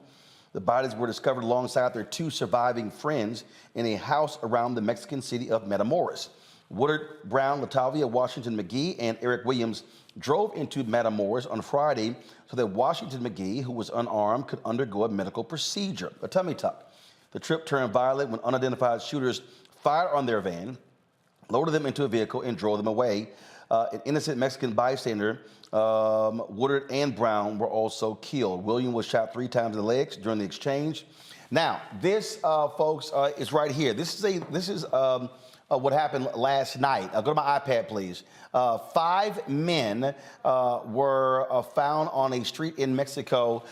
The bodies were discovered alongside their 2 surviving friends in a house around the Mexican city of Matamoros. Woodard, Brown, Latavia Washington McGee, and Eric Williams drove into Matamoros on Friday so that Washington McGee, who was unarmed, could undergo a medical procedure, a tummy tuck. The trip turned violent when unidentified shooters fired on their van, loaded them into a vehicle, and drove them away. An innocent Mexican bystander, Woodard and Brown, were also killed. William was shot 3 times in the legs during the exchange. Now, this, folks, is right here. This is what happened last night. Go to my iPad, please. 5 men were found on a street in Mexico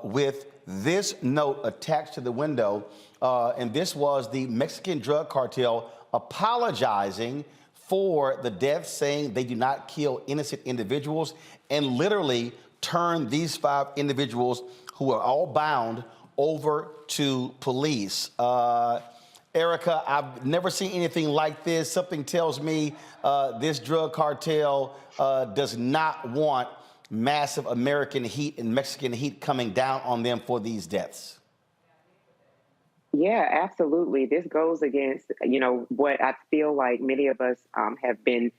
with this note attached to the window. And this was the Mexican drug cartel apologizing for the deaths, saying they do not kill innocent individuals, and literally turn these 5 individuals who are all bound over to police. Erica, I've never seen anything like this. Something tells me this drug cartel does not want massive American heat and Mexican heat coming down on them for these deaths. Yeah, absolutely. This goes against, what I feel like many of us have been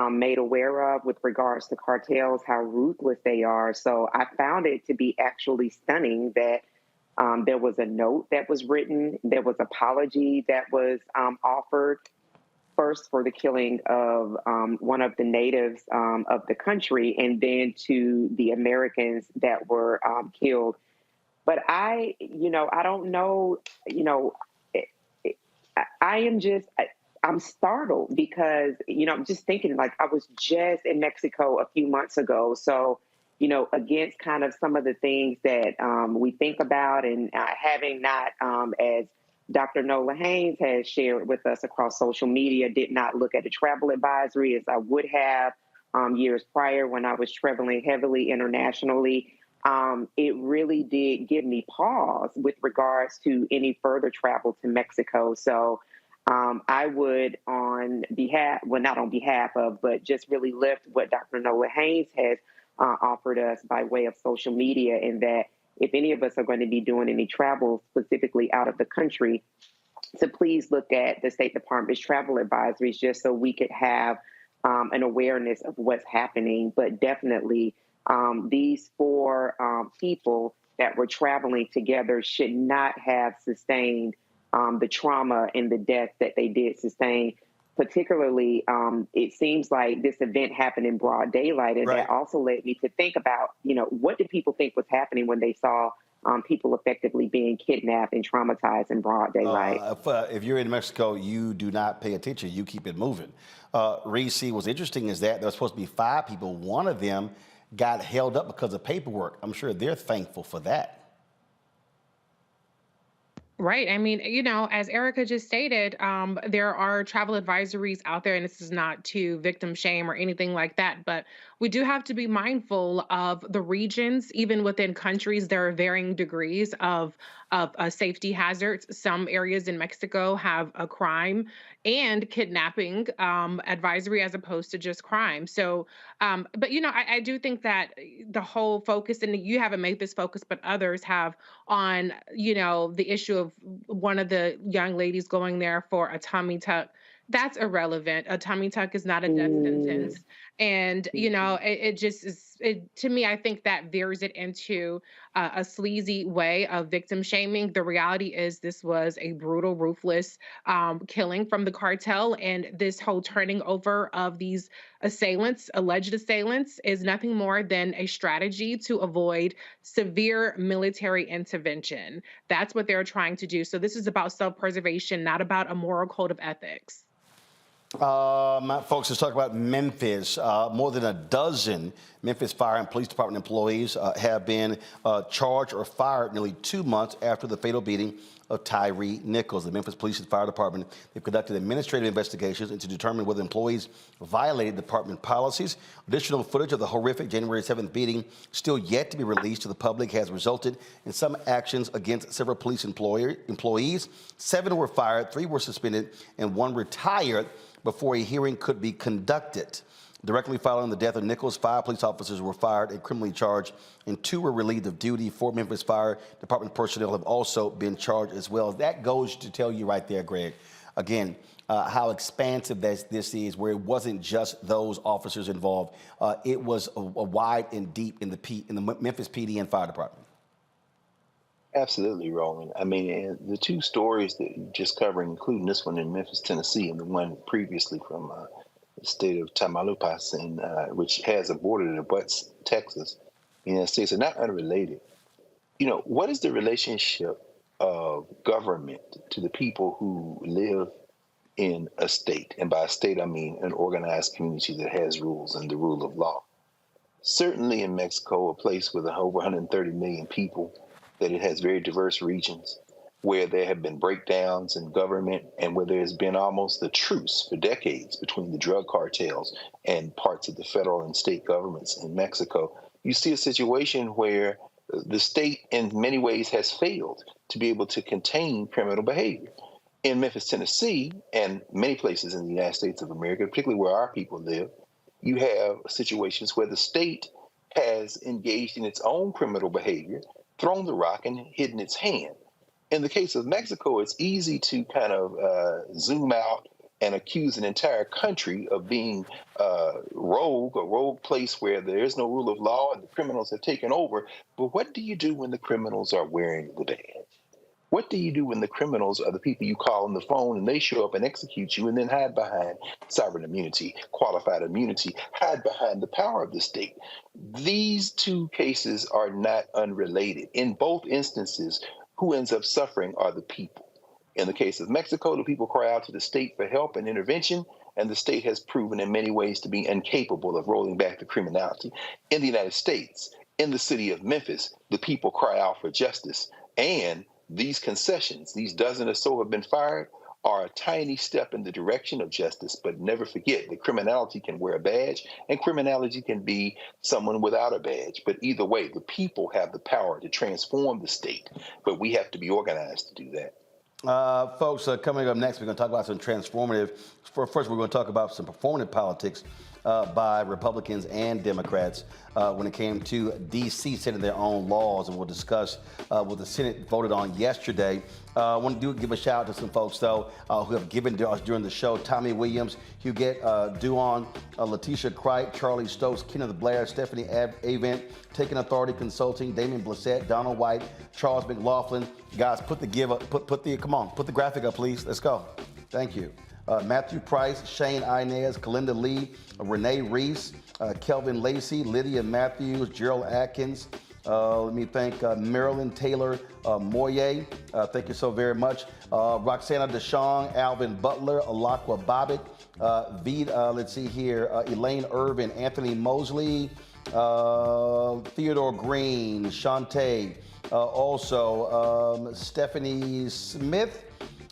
made aware of with regards to cartels, how ruthless they are. So I found it to be actually stunning that there was a note that was written, there was apology that was offered, first for the killing of one of the natives of the country, and then to the Americans that were killed. But I don't know, I'm startled because, I'm just thinking, like, I was just in Mexico a few months ago. So, against kind of some of the things that we think about, and having not, as Dr. Nola Haynes has shared with us across social media, did not look at a travel advisory as I would have years prior when I was traveling heavily internationally. It really did give me pause with regards to any further travel to Mexico. So I would, not on behalf of, but just really lift what Dr. Nola Haynes has offered us by way of social media, in that if any of us are going to be doing any travel specifically out of the country, to please look at the State Department's travel advisories, just so we could have an awareness of what's happening. But definitely, these 4 people that were traveling together should not have sustained the trauma and the death that they did sustain. Particularly, it seems like this event happened in broad daylight, and that also led me to think about, what did people think was happening when they saw people effectively being kidnapped and traumatized in broad daylight? If you're in Mexico, you do not pay attention. You keep it moving. Reese, what's interesting is that there was supposed to be 5 people. One of them got held up because of paperwork. I'm sure they're thankful for that. Right. I mean, as Erica just stated, there are travel advisories out there, and this is not to victim shame or anything like that, but we do have to be mindful of the regions. Even within countries, there are varying degrees of safety hazards. Some areas in Mexico have a crime and kidnapping advisory as opposed to just crime. So, but I do think that the whole focus, and you haven't made this focus, but others have, on the issue of one of the young ladies going there for a tummy tuck. That's irrelevant. A tummy tuck is not a death sentence. And, it just is, to me, I think that veers it into a sleazy way of victim shaming. The reality is this was a brutal, ruthless killing from the cartel. And this whole turning over of these alleged assailants, is nothing more than a strategy to avoid severe military intervention. That's what they're trying to do. So this is about self-preservation, not about a moral code of ethics. Folks, let's talk about Memphis. More than a dozen Memphis Fire and Police Department employees have been charged or fired nearly 2 months after the fatal beating of Tyree Nichols. The Memphis Police and Fire Department have conducted administrative investigations into determining whether employees violated department policies. Additional footage of the horrific January 7th beating, still yet to be released to the public, has resulted in some actions against several police employees. 7 were fired, 3 were suspended, and 1 retired before a hearing could be conducted. Directly following the death of Nichols, 5 police officers were fired and criminally charged, and 2 were relieved of duty. 4 Memphis Fire Department personnel have also been charged as well. That goes to tell you right there, Greg, again, how expansive this is, where it wasn't just those officers involved. It was a wide and deep in the Memphis PD and Fire Department. Absolutely, Roland. I mean, the 2 stories that you're just covering, including this one in Memphis, Tennessee, and the one previously from the state of Tamaulipas, which has a border that abuts Texas, the United States, are not unrelated. What is the relationship of government to the people who live in a state. And by a state, I mean an organized community that has rules and the rule of law. Certainly in Mexico, a place with over 130 million people, that it has very diverse regions, where there have been breakdowns in government and where there's been almost a truce for decades between the drug cartels and parts of the federal and state governments in Mexico. You see a situation where the state in many ways has failed to be able to contain criminal behavior. In Memphis, Tennessee, and many places in the United States of America, particularly where our people live, you have situations where the state has engaged in its own criminal behavior, thrown the rock, and hidden its hand. In the case of Mexico, it's easy to kind of zoom out and accuse an entire country of being a rogue place where there is no rule of law and the criminals have taken over. But what do you do when the criminals are wearing the badge? What do you do when the criminals are the people you call on the phone and they show up and execute you and then hide behind sovereign immunity, qualified immunity, hide behind the power of the state? These two cases are not unrelated. In both instances, who ends up suffering are the people. In the case of Mexico, the people cry out to the state for help and intervention, and the state has proven in many ways to be incapable of rolling back the criminality. In the United States, in the city of Memphis, the people cry out for justice, and these concessions, these dozen or so have been fired, are a tiny step in the direction of justice. But never forget that criminality can wear a badge and criminality can be someone without a badge. But either way, the people have the power to transform the state, but we have to be organized to do that. Folks, coming up next, we're going to talk about some transformative. First, we're going to talk about some performative politics by Republicans and Democrats when it came to D.C. setting their own laws, and we'll discuss what the Senate voted on yesterday. I want to give a shout out to some folks, though, who have given to us during the show. Tommy Williams, Huguette Duon, Letitia Cripe, Charlie Stokes, Kenneth Blair, Stephanie Avent, Taking Authority Consulting, Damien Blissett, Donald White, Charles McLaughlin. Guys, put the graphic up, please. Let's go. Thank you. Matthew Price, Shane Inez, Kalinda Lee, Renee Reese, Kelvin Lacey, Lydia Matthews, Gerald Atkins. Let me thank Marilyn Taylor Moye. Thank you so very much. Roxana Deshawn, Alvin Butler, Alakwa Bobbitt, let's see here, Elaine Irvin, Anthony Mosley, Theodore Green, Shantae, also Stephanie Smith,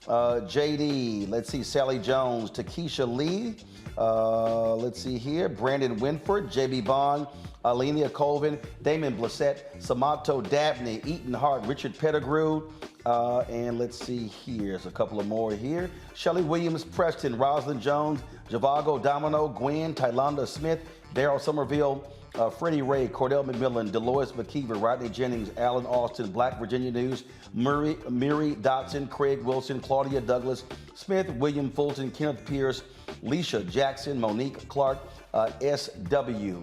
JD, let's see, Sally Jones, Takesha Lee, let's see here, Brandon Winford, JB Bond, Alenia Colvin, Damon Blissett, Samato Dabney, Eaton Hart, Richard Pettigrew, and let's see here, there's a couple of more here. Shelley Williams, Preston, Rosalind Jones, Javago Domino, Gwen, Tylonda Smith, Daryl Somerville, Freddie Ray, Cordell McMillan, Dolores McKeever, Rodney Jennings, Alan Austin, Black Virginia News, Miri Dotson, Craig Wilson, Claudia Douglas, Smith, William Fulton, Kenneth Pierce, Leisha Jackson, Monique Clark, SW,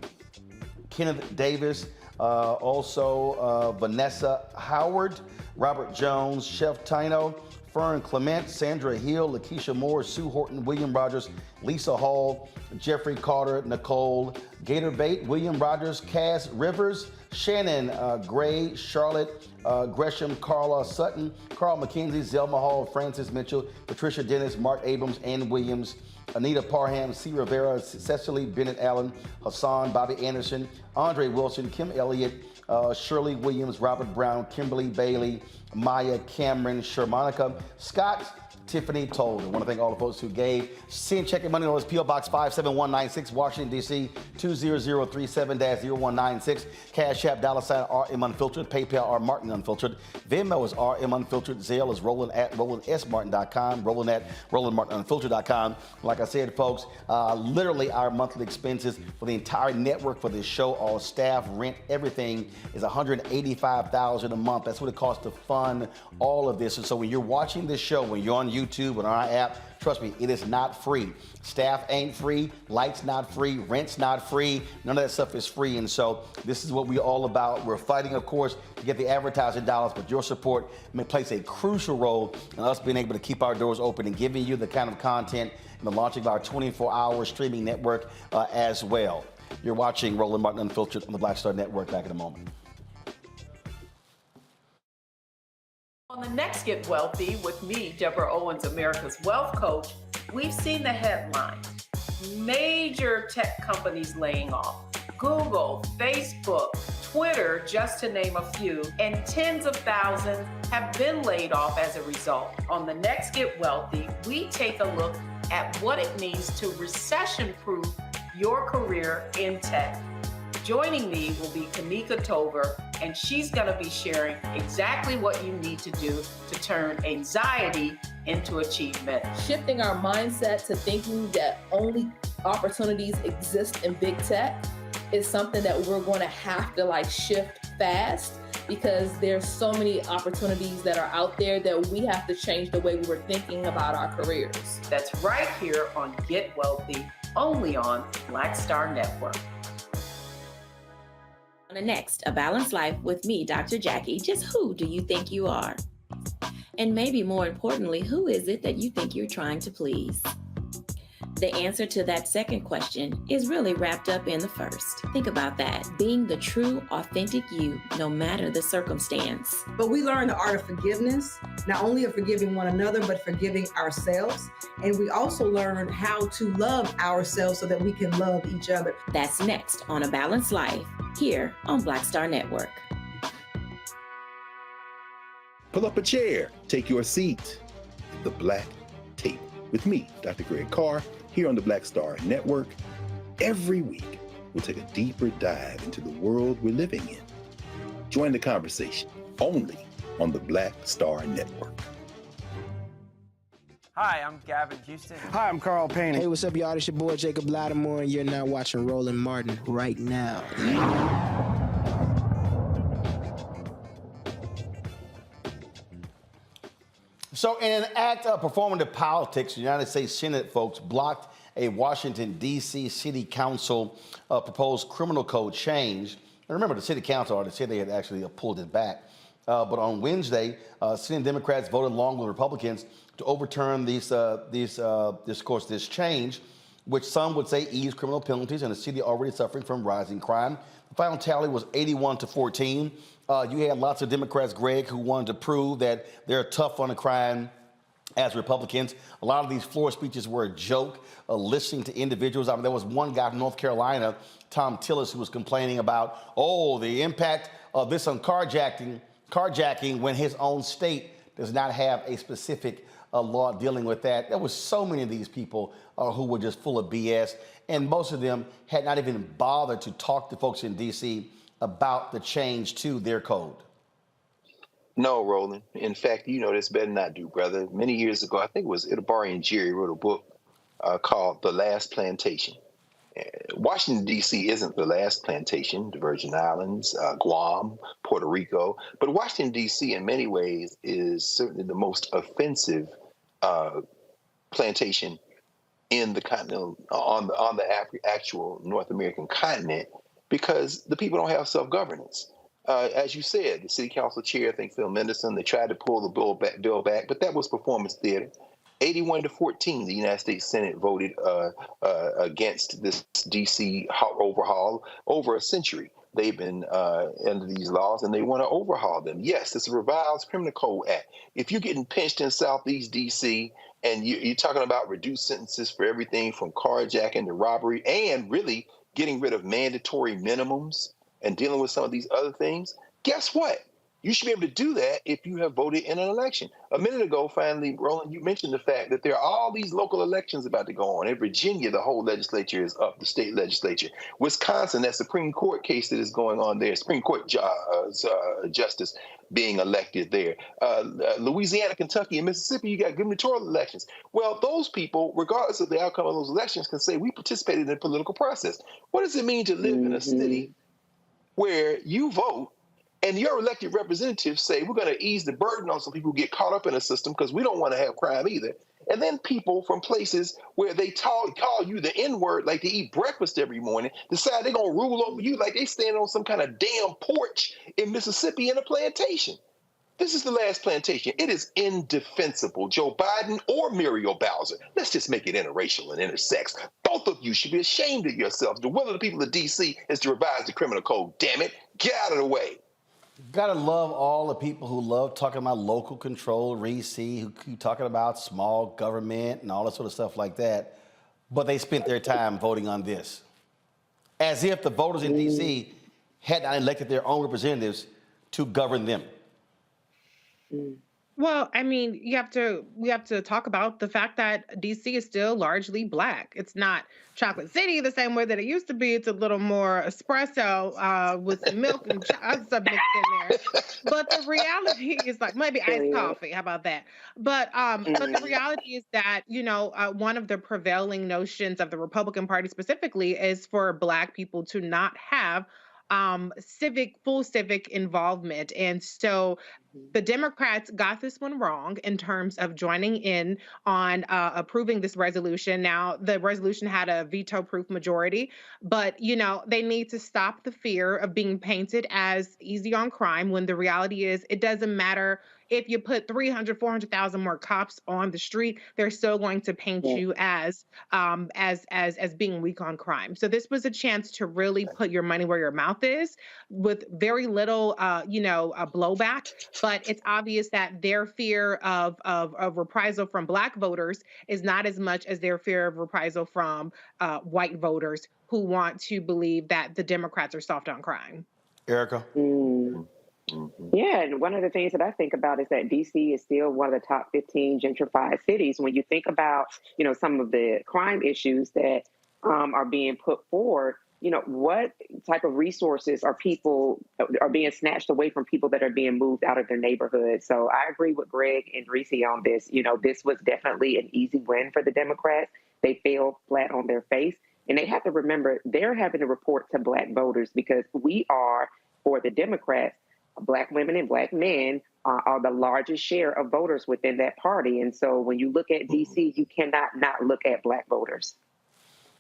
Kenneth Davis, also Vanessa Howard, Robert Jones, Chef Tino, Fern Clement, Sandra Hill, Lakeisha Moore, Sue Horton, William Rogers, Lisa Hall, Jeffrey Carter, Nicole, Gator Bait, William Rogers, Cass Rivers, Shannon Gray, Charlotte Gresham, Carla Sutton, Carl McKenzie, Zelma Hall, Francis Mitchell, Patricia Dennis, Mark Abrams, Ann Williams, Anita Parham, C. Rivera, Cecily Bennett Allen, Hassan, Bobby Anderson, Andre Wilson, Kim Elliott, Shirley Williams, Robert Brown, Kimberly Bailey, Maya Cameron, Shermonica, Scott, Tiffany Told. I want to thank all the folks who gave. Send check your money on P.O. Box 57196, Washington, D.C. 20037-0196. Cash App, $RM Unfiltered. PayPal, R Martin Unfiltered. Venmo is RM Unfiltered. Zelle is Roland@RolandSMartin.com. Roland@RolandMartinUnfiltered.com. Like I said, folks, literally our monthly expenses for the entire network for this show, all staff, rent, everything is $185,000 a month. That's what it costs to fund all of this. And so when you're watching this show, when you're on YouTube and on our app, trust me, it is not free. Staff ain't free, lights not free, rent's not free, none of that stuff is free. And so this is what we're all about. We're fighting, of course, to get the advertising dollars, but your support plays a crucial role in us being able to keep our doors open and giving you the kind of content and the launching of our 24-hour streaming network as well. You're watching Roland Martin Unfiltered on the Black Star Network. Back in a moment. On the next Get Wealthy with me, Deborah Owens, America's Wealth Coach, We've seen the headline. Major tech companies laying off. Google, Facebook, Twitter, just to name a few, and tens of thousands have been laid off as a result. On the next Get Wealthy, we take a look at what it means to recession-proof your career in tech. Joining me will be Kanika Tover, and she's going to be sharing exactly what you need to do to turn anxiety into achievement. Shifting our mindset to thinking that only opportunities exist in big tech is something that we're going to have to shift fast, because there's so many opportunities that are out there that we have to change the way we were thinking about our careers. That's right here on Get Wealthy, only on Black Star Network. On the next, A Balanced Life with me, Dr. Jackie, just who do you think you are? And maybe more importantly, who is it that you think you're trying to please? The answer to that second question is really wrapped up in the first. Think about that. Being the true, authentic you, no matter the circumstance. But we learn the art of forgiveness, not only of forgiving one another, but forgiving ourselves. And we also learn how to love ourselves so that we can love each other. That's next on A Balanced Life, here on Black Star Network. Pull up a chair, take your seat. The Black Tape with me, Dr. Greg Carr, here on the Black Star Network. Every week, we'll take a deeper dive into the world we're living in. Join the conversation only on the Black Star Network. Hi, I'm Gavin Houston. Hi, I'm Carl Payne. Hey, what's up, y'all? It's your boy, Jacob Lattimore, and you're now watching Roland Martin right now. So in an act of performative politics, the United States Senate folks blocked a Washington, D.C. City Council proposed criminal code change. And remember, the City Council already said they had actually pulled it back. But on Wednesday, Senate Democrats voted along with Republicans to overturn this change, which some would say ease criminal penalties in a city already suffering from rising crime. The final tally was 81-14. You had lots of Democrats, Greg, who wanted to prove that they're tough on the crime as Republicans. A lot of these floor speeches were a joke, listening to individuals. I mean, there was one guy from North Carolina, Tom Tillis, who was complaining about, the impact of this on carjacking when his own state does not have a specific law dealing with that. There was so many of these people who were just full of BS, and most of them had not even bothered to talk to folks in D.C. about the change to their code. No, Roland. In fact, you know this better than I do, brother. Many years ago, I think it was Itabari and Jerry wrote a book called The Last Plantation. Washington, D.C. isn't the last plantation, the Virgin Islands, Guam, Puerto Rico, but Washington, D.C. in many ways is certainly the most offensive plantation in the continent, on the actual North American continent, because the people don't have self-governance. As you said, the city council chair, I think Phil Mendelssohn, they tried to pull the bill back, but that was performance theater. 81-14, the United States Senate voted against this D.C. overhaul over a century. They've been under these laws, and they want to overhaul them. Yes, it's a revised Criminal Code Act. If you're getting pinched in Southeast D.C., and you're talking about reduced sentences for everything from carjacking to robbery, and really getting rid of mandatory minimums and dealing with some of these other things, guess what? You should be able to do that if you have voted in an election. A minute ago, finally, Roland, you mentioned the fact that there are all these local elections about to go on. In Virginia, the whole legislature is up, the state legislature. Wisconsin, that Supreme Court case that is going on there, Supreme Court justice being elected there. Louisiana, Kentucky, and Mississippi, you got gubernatorial elections. Well, those people, regardless of the outcome of those elections, can say, we participated in the political process. What does it mean to live in a city where you vote and your elected representatives say, we're going to ease the burden on some people who get caught up in a system because we don't want to have crime either? And then people from places where they call you the N-word like they eat breakfast every morning decide they're going to rule over you like they stand on some kind of damn porch in Mississippi in a plantation. This is the last plantation. It is indefensible. Joe Biden or Muriel Bowser. Let's just make it interracial and intersex. Both of you should be ashamed of yourselves. The will of the people of D.C. is to revise the criminal code. Damn it. Get out of the way. Gotta love all the people who love talking about local control, Reese, who keep talking about small government and all that sort of stuff like that. But they spent their time voting on this. As if the voters in D.C. had not elected their own representatives to govern them. Well, I mean, we have to talk about the fact that DC is still largely Black. It's not Chocolate City the same way that it used to be. It's a little more espresso with some milk and stuff mixed in there. But the reality is like maybe iced coffee. How about that? But the reality is that one of the prevailing notions of the Republican Party specifically is for Black people to not have full civic involvement. And so the Democrats got this one wrong in terms of joining in on approving this resolution. Now, the resolution had a veto-proof majority, but, they need to stop the fear of being painted as easy on crime when the reality is it doesn't matter if you put 300, 400,000 more cops on the street, they're still going to paint you as being weak on crime. So this was a chance to really put your money where your mouth is with very little, blowback. But it's obvious that their fear of reprisal from Black voters is not as much as their fear of reprisal from white voters who want to believe that the Democrats are soft on crime. Erica? Yeah, and one of the things that I think about is that DC is still one of the top 15 gentrified cities. When you think about, some of the crime issues that are being put forward, what type of resources are being snatched away from people that are being moved out of their neighborhood? So I agree with Greg and Reese on this. This was definitely an easy win for the Democrats. They fell flat on their face. And they have to remember they're having to report to Black voters because we are, for the Democrats, Black women and Black men are the largest share of voters within that party. And so when you look at D.C., you cannot not look at Black voters.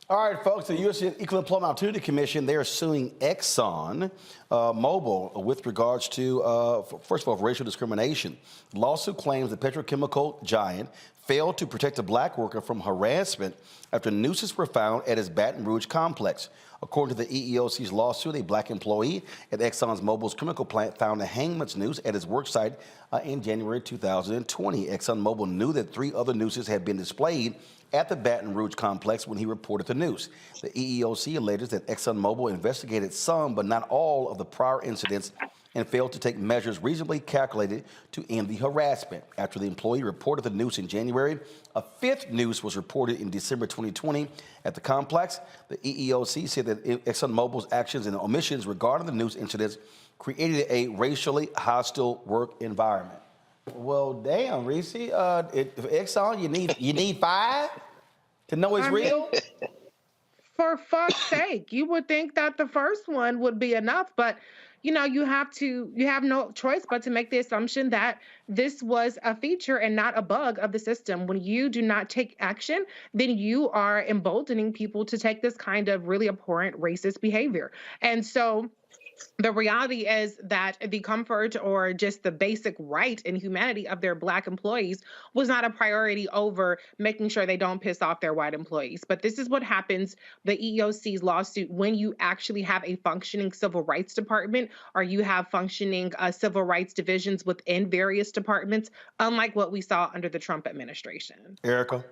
All right, folks, the U.S. Equal Employment Opportunity Commission, they're suing Exxon Mobil with regards to, first of all, racial discrimination. The lawsuit claims the petrochemical giant failed to protect a Black worker from harassment after nooses were found at his Baton Rouge complex. According to the EEOC's lawsuit, a Black employee at Exxon's Mobil's chemical plant found a hangman's noose at his worksite in January 2020. Exxon Mobil knew that 3 other nooses had been displayed at the Baton Rouge complex when he reported the noose. The EEOC alleges that Exxon Mobil investigated some, but not all, of the prior incidents and failed to take measures reasonably calculated to end the harassment. After the employee reported the noose in January, a 5th noose was reported in December 2020 at the complex. The EEOC said that ExxonMobil's actions and omissions regarding the noose incidents created a racially hostile work environment. Well, damn, Reese, Exxon, you need 5 to know it's real? For fuck's sake, you would think that the first one would be enough, but you have no choice but to make the assumption that this was a feature and not a bug of the system. When you do not take action, then you are emboldening people to take this kind of really abhorrent racist behavior. And so the reality is that the comfort or just the basic right and humanity of their Black employees was not a priority over making sure they don't piss off their white employees. But this is what happens, the EEOC's lawsuit, when you actually have a functioning civil rights department or you have functioning civil rights divisions within various departments, unlike what we saw under the Trump administration. Erica?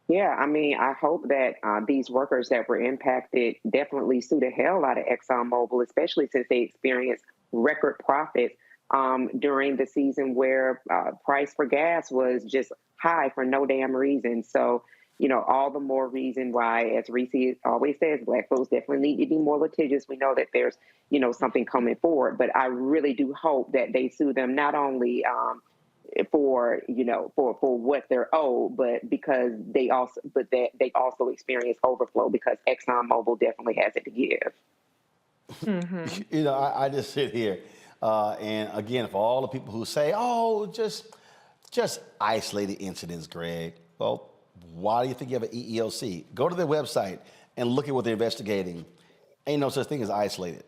Yeah, I mean, I hope that these workers that were impacted definitely sue the hell out of ExxonMobil, especially since they experienced record profits during the season where price for gas was just high for no damn reason. So, all the more reason why, as Reese always says, Black folks definitely need to be more litigious. We know that there's, something coming forward, but I really do hope that they sue them not only for what they're owed, but because they also experience overflow because ExxonMobil definitely has it to give. Mm-hmm. I just sit here and again, for all the people who say, "Oh, just isolated incidents," Greg. Well, why do you think you have an EEOC? Go to their website and look at what they're investigating. Ain't no such thing as isolated.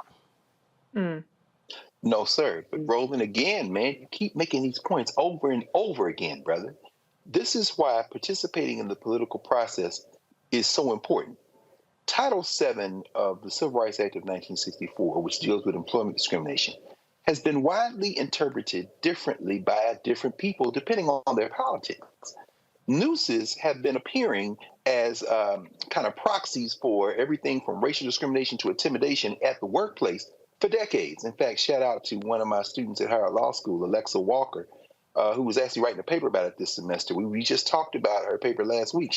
No, sir. But Roland, again, man, you keep making these points over and over again, brother. This is why participating in the political process is so important. Title VII of the Civil Rights Act of 1964, which deals with employment discrimination, has been widely interpreted differently by different people depending on their politics. Nooses have been appearing as kind of proxies for everything from racial discrimination to intimidation at the workplace for decades. In fact, shout out to one of my students at Howard Law School, Alexa Walker, who was actually writing a paper about it this semester. We just talked about her paper last week.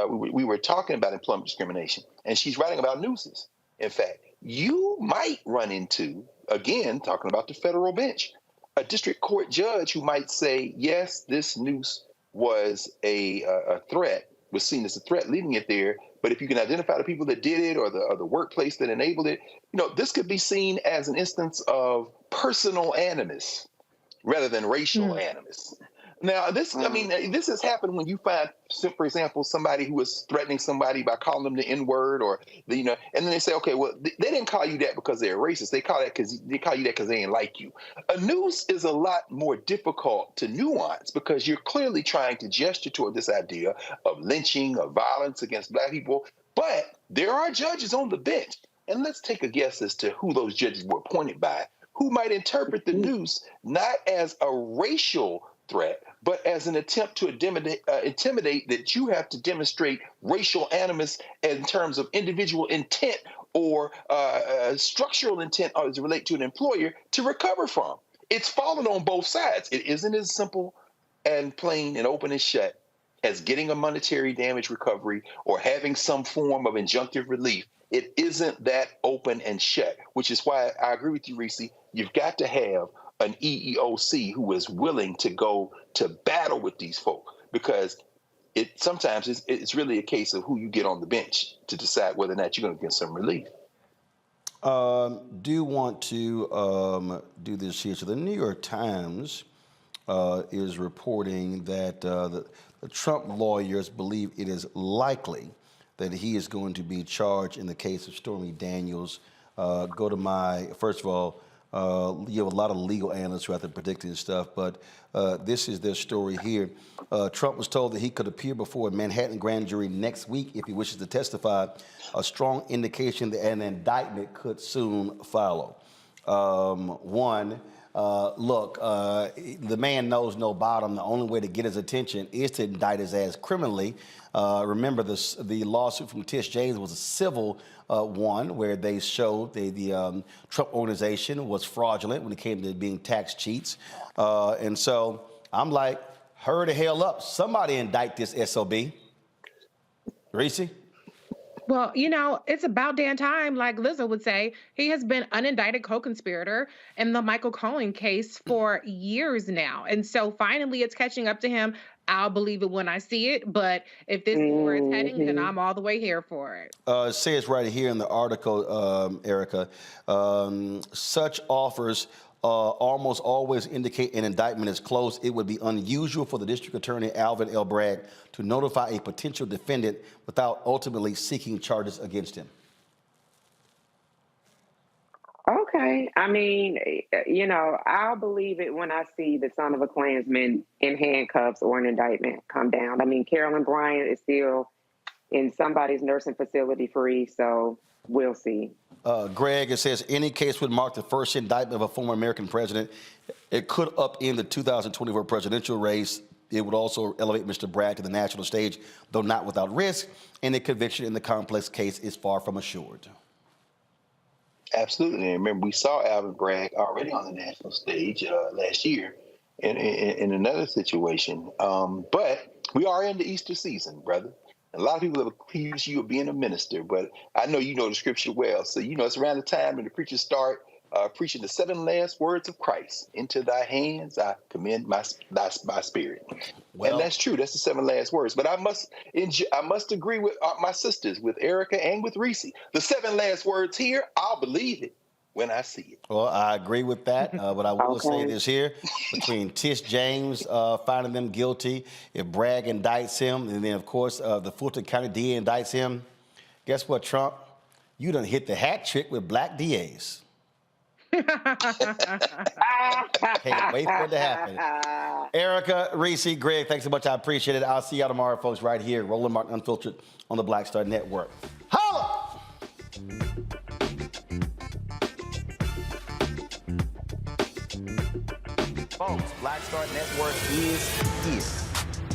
We were talking about employment discrimination, and she's writing about nooses. In fact, you might run into, again, talking about the federal bench, a district court judge who might say, yes, this noose was a threat, was seen as a threat leading it there. But if you can identify the people that did it or the workplace that enabled it, this could be seen as an instance of personal animus rather than racial animus. Now, this has happened when you find, for example, somebody who was threatening somebody by calling them the N-word, or and then they say, okay, well, they didn't call you that because they're racist. They call you that because they ain't like you. A noose is a lot more difficult to nuance because you're clearly trying to gesture toward this idea of lynching, of violence against Black people. But there are judges on the bench, and let's take a guess as to who those judges were appointed by, who might interpret the noose not as a racial threat, but as an attempt to intimidate that you have to demonstrate racial animus in terms of individual intent or structural intent as it relates to an employer to recover from. It's fallen on both sides. It isn't as simple and plain and open and shut as getting a monetary damage recovery or having some form of injunctive relief. It isn't that open and shut, which is why I agree with you, Reese. You've got to have an EEOC who is willing to go to battle with these folk, because sometimes it's really a case of who you get on the bench to decide whether or not you're going to get some relief. Do want to do this here. So the New York Times is reporting that the Trump lawyers believe it is likely that he is going to be charged in the case of Stormy Daniels. Go to first of all, you have a lot of legal analysts who have to predict this stuff, but this is their story here. Trump was told that he could appear before a Manhattan grand jury next week if he wishes to testify, a strong indication that an indictment could soon follow. The man knows no bottom. The only way to get his attention is to indict his ass criminally. Remember, the lawsuit from Tish James was a civil one where they showed the Trump organization was fraudulent when it came to being tax cheats. And so I'm like, hurry the hell up. Somebody indict this SOB. Reese? Well, it's about damn time, like Lizzo would say. He has been unindicted co-conspirator in the Michael Cohen case for years now. And so finally it's catching up to him. I'll believe it when I see it. But if this is where it's heading, then I'm all the way here for it. It says right here in the article, Erica, such offers almost always indicate an indictment is close. It would be unusual for the district attorney, Alvin L. Bragg, to notify a potential defendant without ultimately seeking charges against him. Okay. I mean, I'll believe it when I see the son of a Klansman in handcuffs or an indictment come down. I mean, Carolyn Bryant is still in somebody's nursing facility free, so we'll see. Greg, it says any case would mark the first indictment of a former American president. It could upend the 2024 presidential race. It would also elevate Mr. Bragg to the national stage, though not without risk, and the conviction in the complex case is far from assured. Absolutely. And remember, we saw Alvin Bragg already on the national stage last year in another situation. But we are in the Easter season, brother. A lot of people have accused you of being a minister, but I know you know the scripture well. So, it's around the time when the preachers start preaching the 7 last words of Christ. Into thy hands I commend my spirit. Well, and that's true. That's the 7 last words. But I must agree with my sisters, with Erica and with Reese. The 7 last words here, I'll believe it when I see it. Well, I agree with that, but I will say this here. Between Tish James finding them guilty, if Bragg indicts him, and then, of course, the Fulton County DA indicts him, guess what, Trump? You done hit the hat trick with black DAs. Can't wait for it to happen. Erica, Reese, Greg, thanks so much. I appreciate it. I'll see y'all tomorrow, folks, right here. Roland Martin Unfiltered on the Black Star Network. Holla! Folks, Black Star Network is here.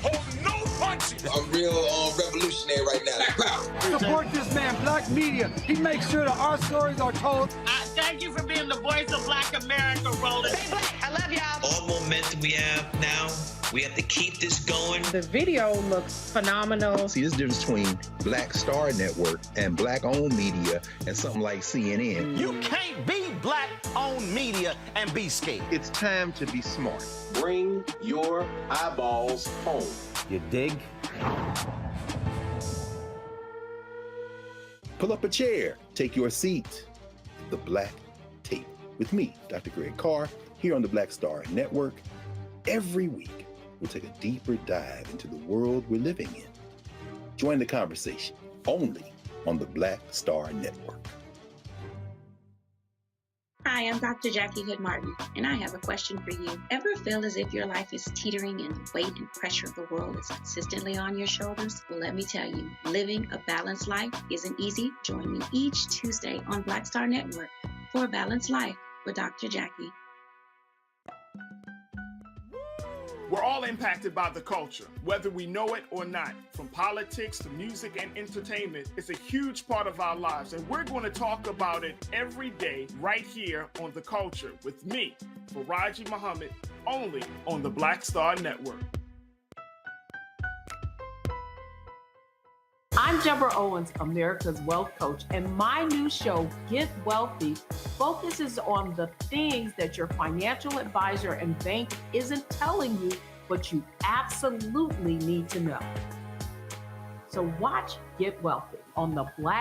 Hold no punches. I'm real revolutionary right now. Support this man, Black Media. He makes sure that our stories are told. Thank you for being the voice of Black America, Roland. Stay black. I love y'all. All momentum we have now, we have to keep this going. The video looks phenomenal. See, there's a difference between Black Star Network and Black-owned media and something like CNN. You can't be Black-owned media and be scared. It's time to be smart. Bring your eyeballs home. You dig? Pull up a chair, take your seat. The Black Tape with me, Dr. Greg Carr, here on the Black Star Network. Every week, we'll take a deeper dive into the world we're living in. Join the conversation only on the Black Star Network. Hi, I'm Dr. Jackie Hood-Martin, and I have a question for you. Ever feel as if your life is teetering and the weight and pressure of the world is consistently on your shoulders? Well, let me tell you, living a balanced life isn't easy. Join me each Tuesday on Black Star Network for A Balanced Life with Dr. Jackie. We're all impacted by the culture, whether we know it or not. From politics to music and entertainment, it's a huge part of our lives, and we're going to talk about it every day right here on The Culture with me, Faraji Muhammad, only on the Black Star Network. I'm Deborah Owens, America's Wealth Coach, and my new show, Get Wealthy, focuses on the things that your financial advisor and bank isn't telling you, but you absolutely need to know. So watch Get Wealthy on the Black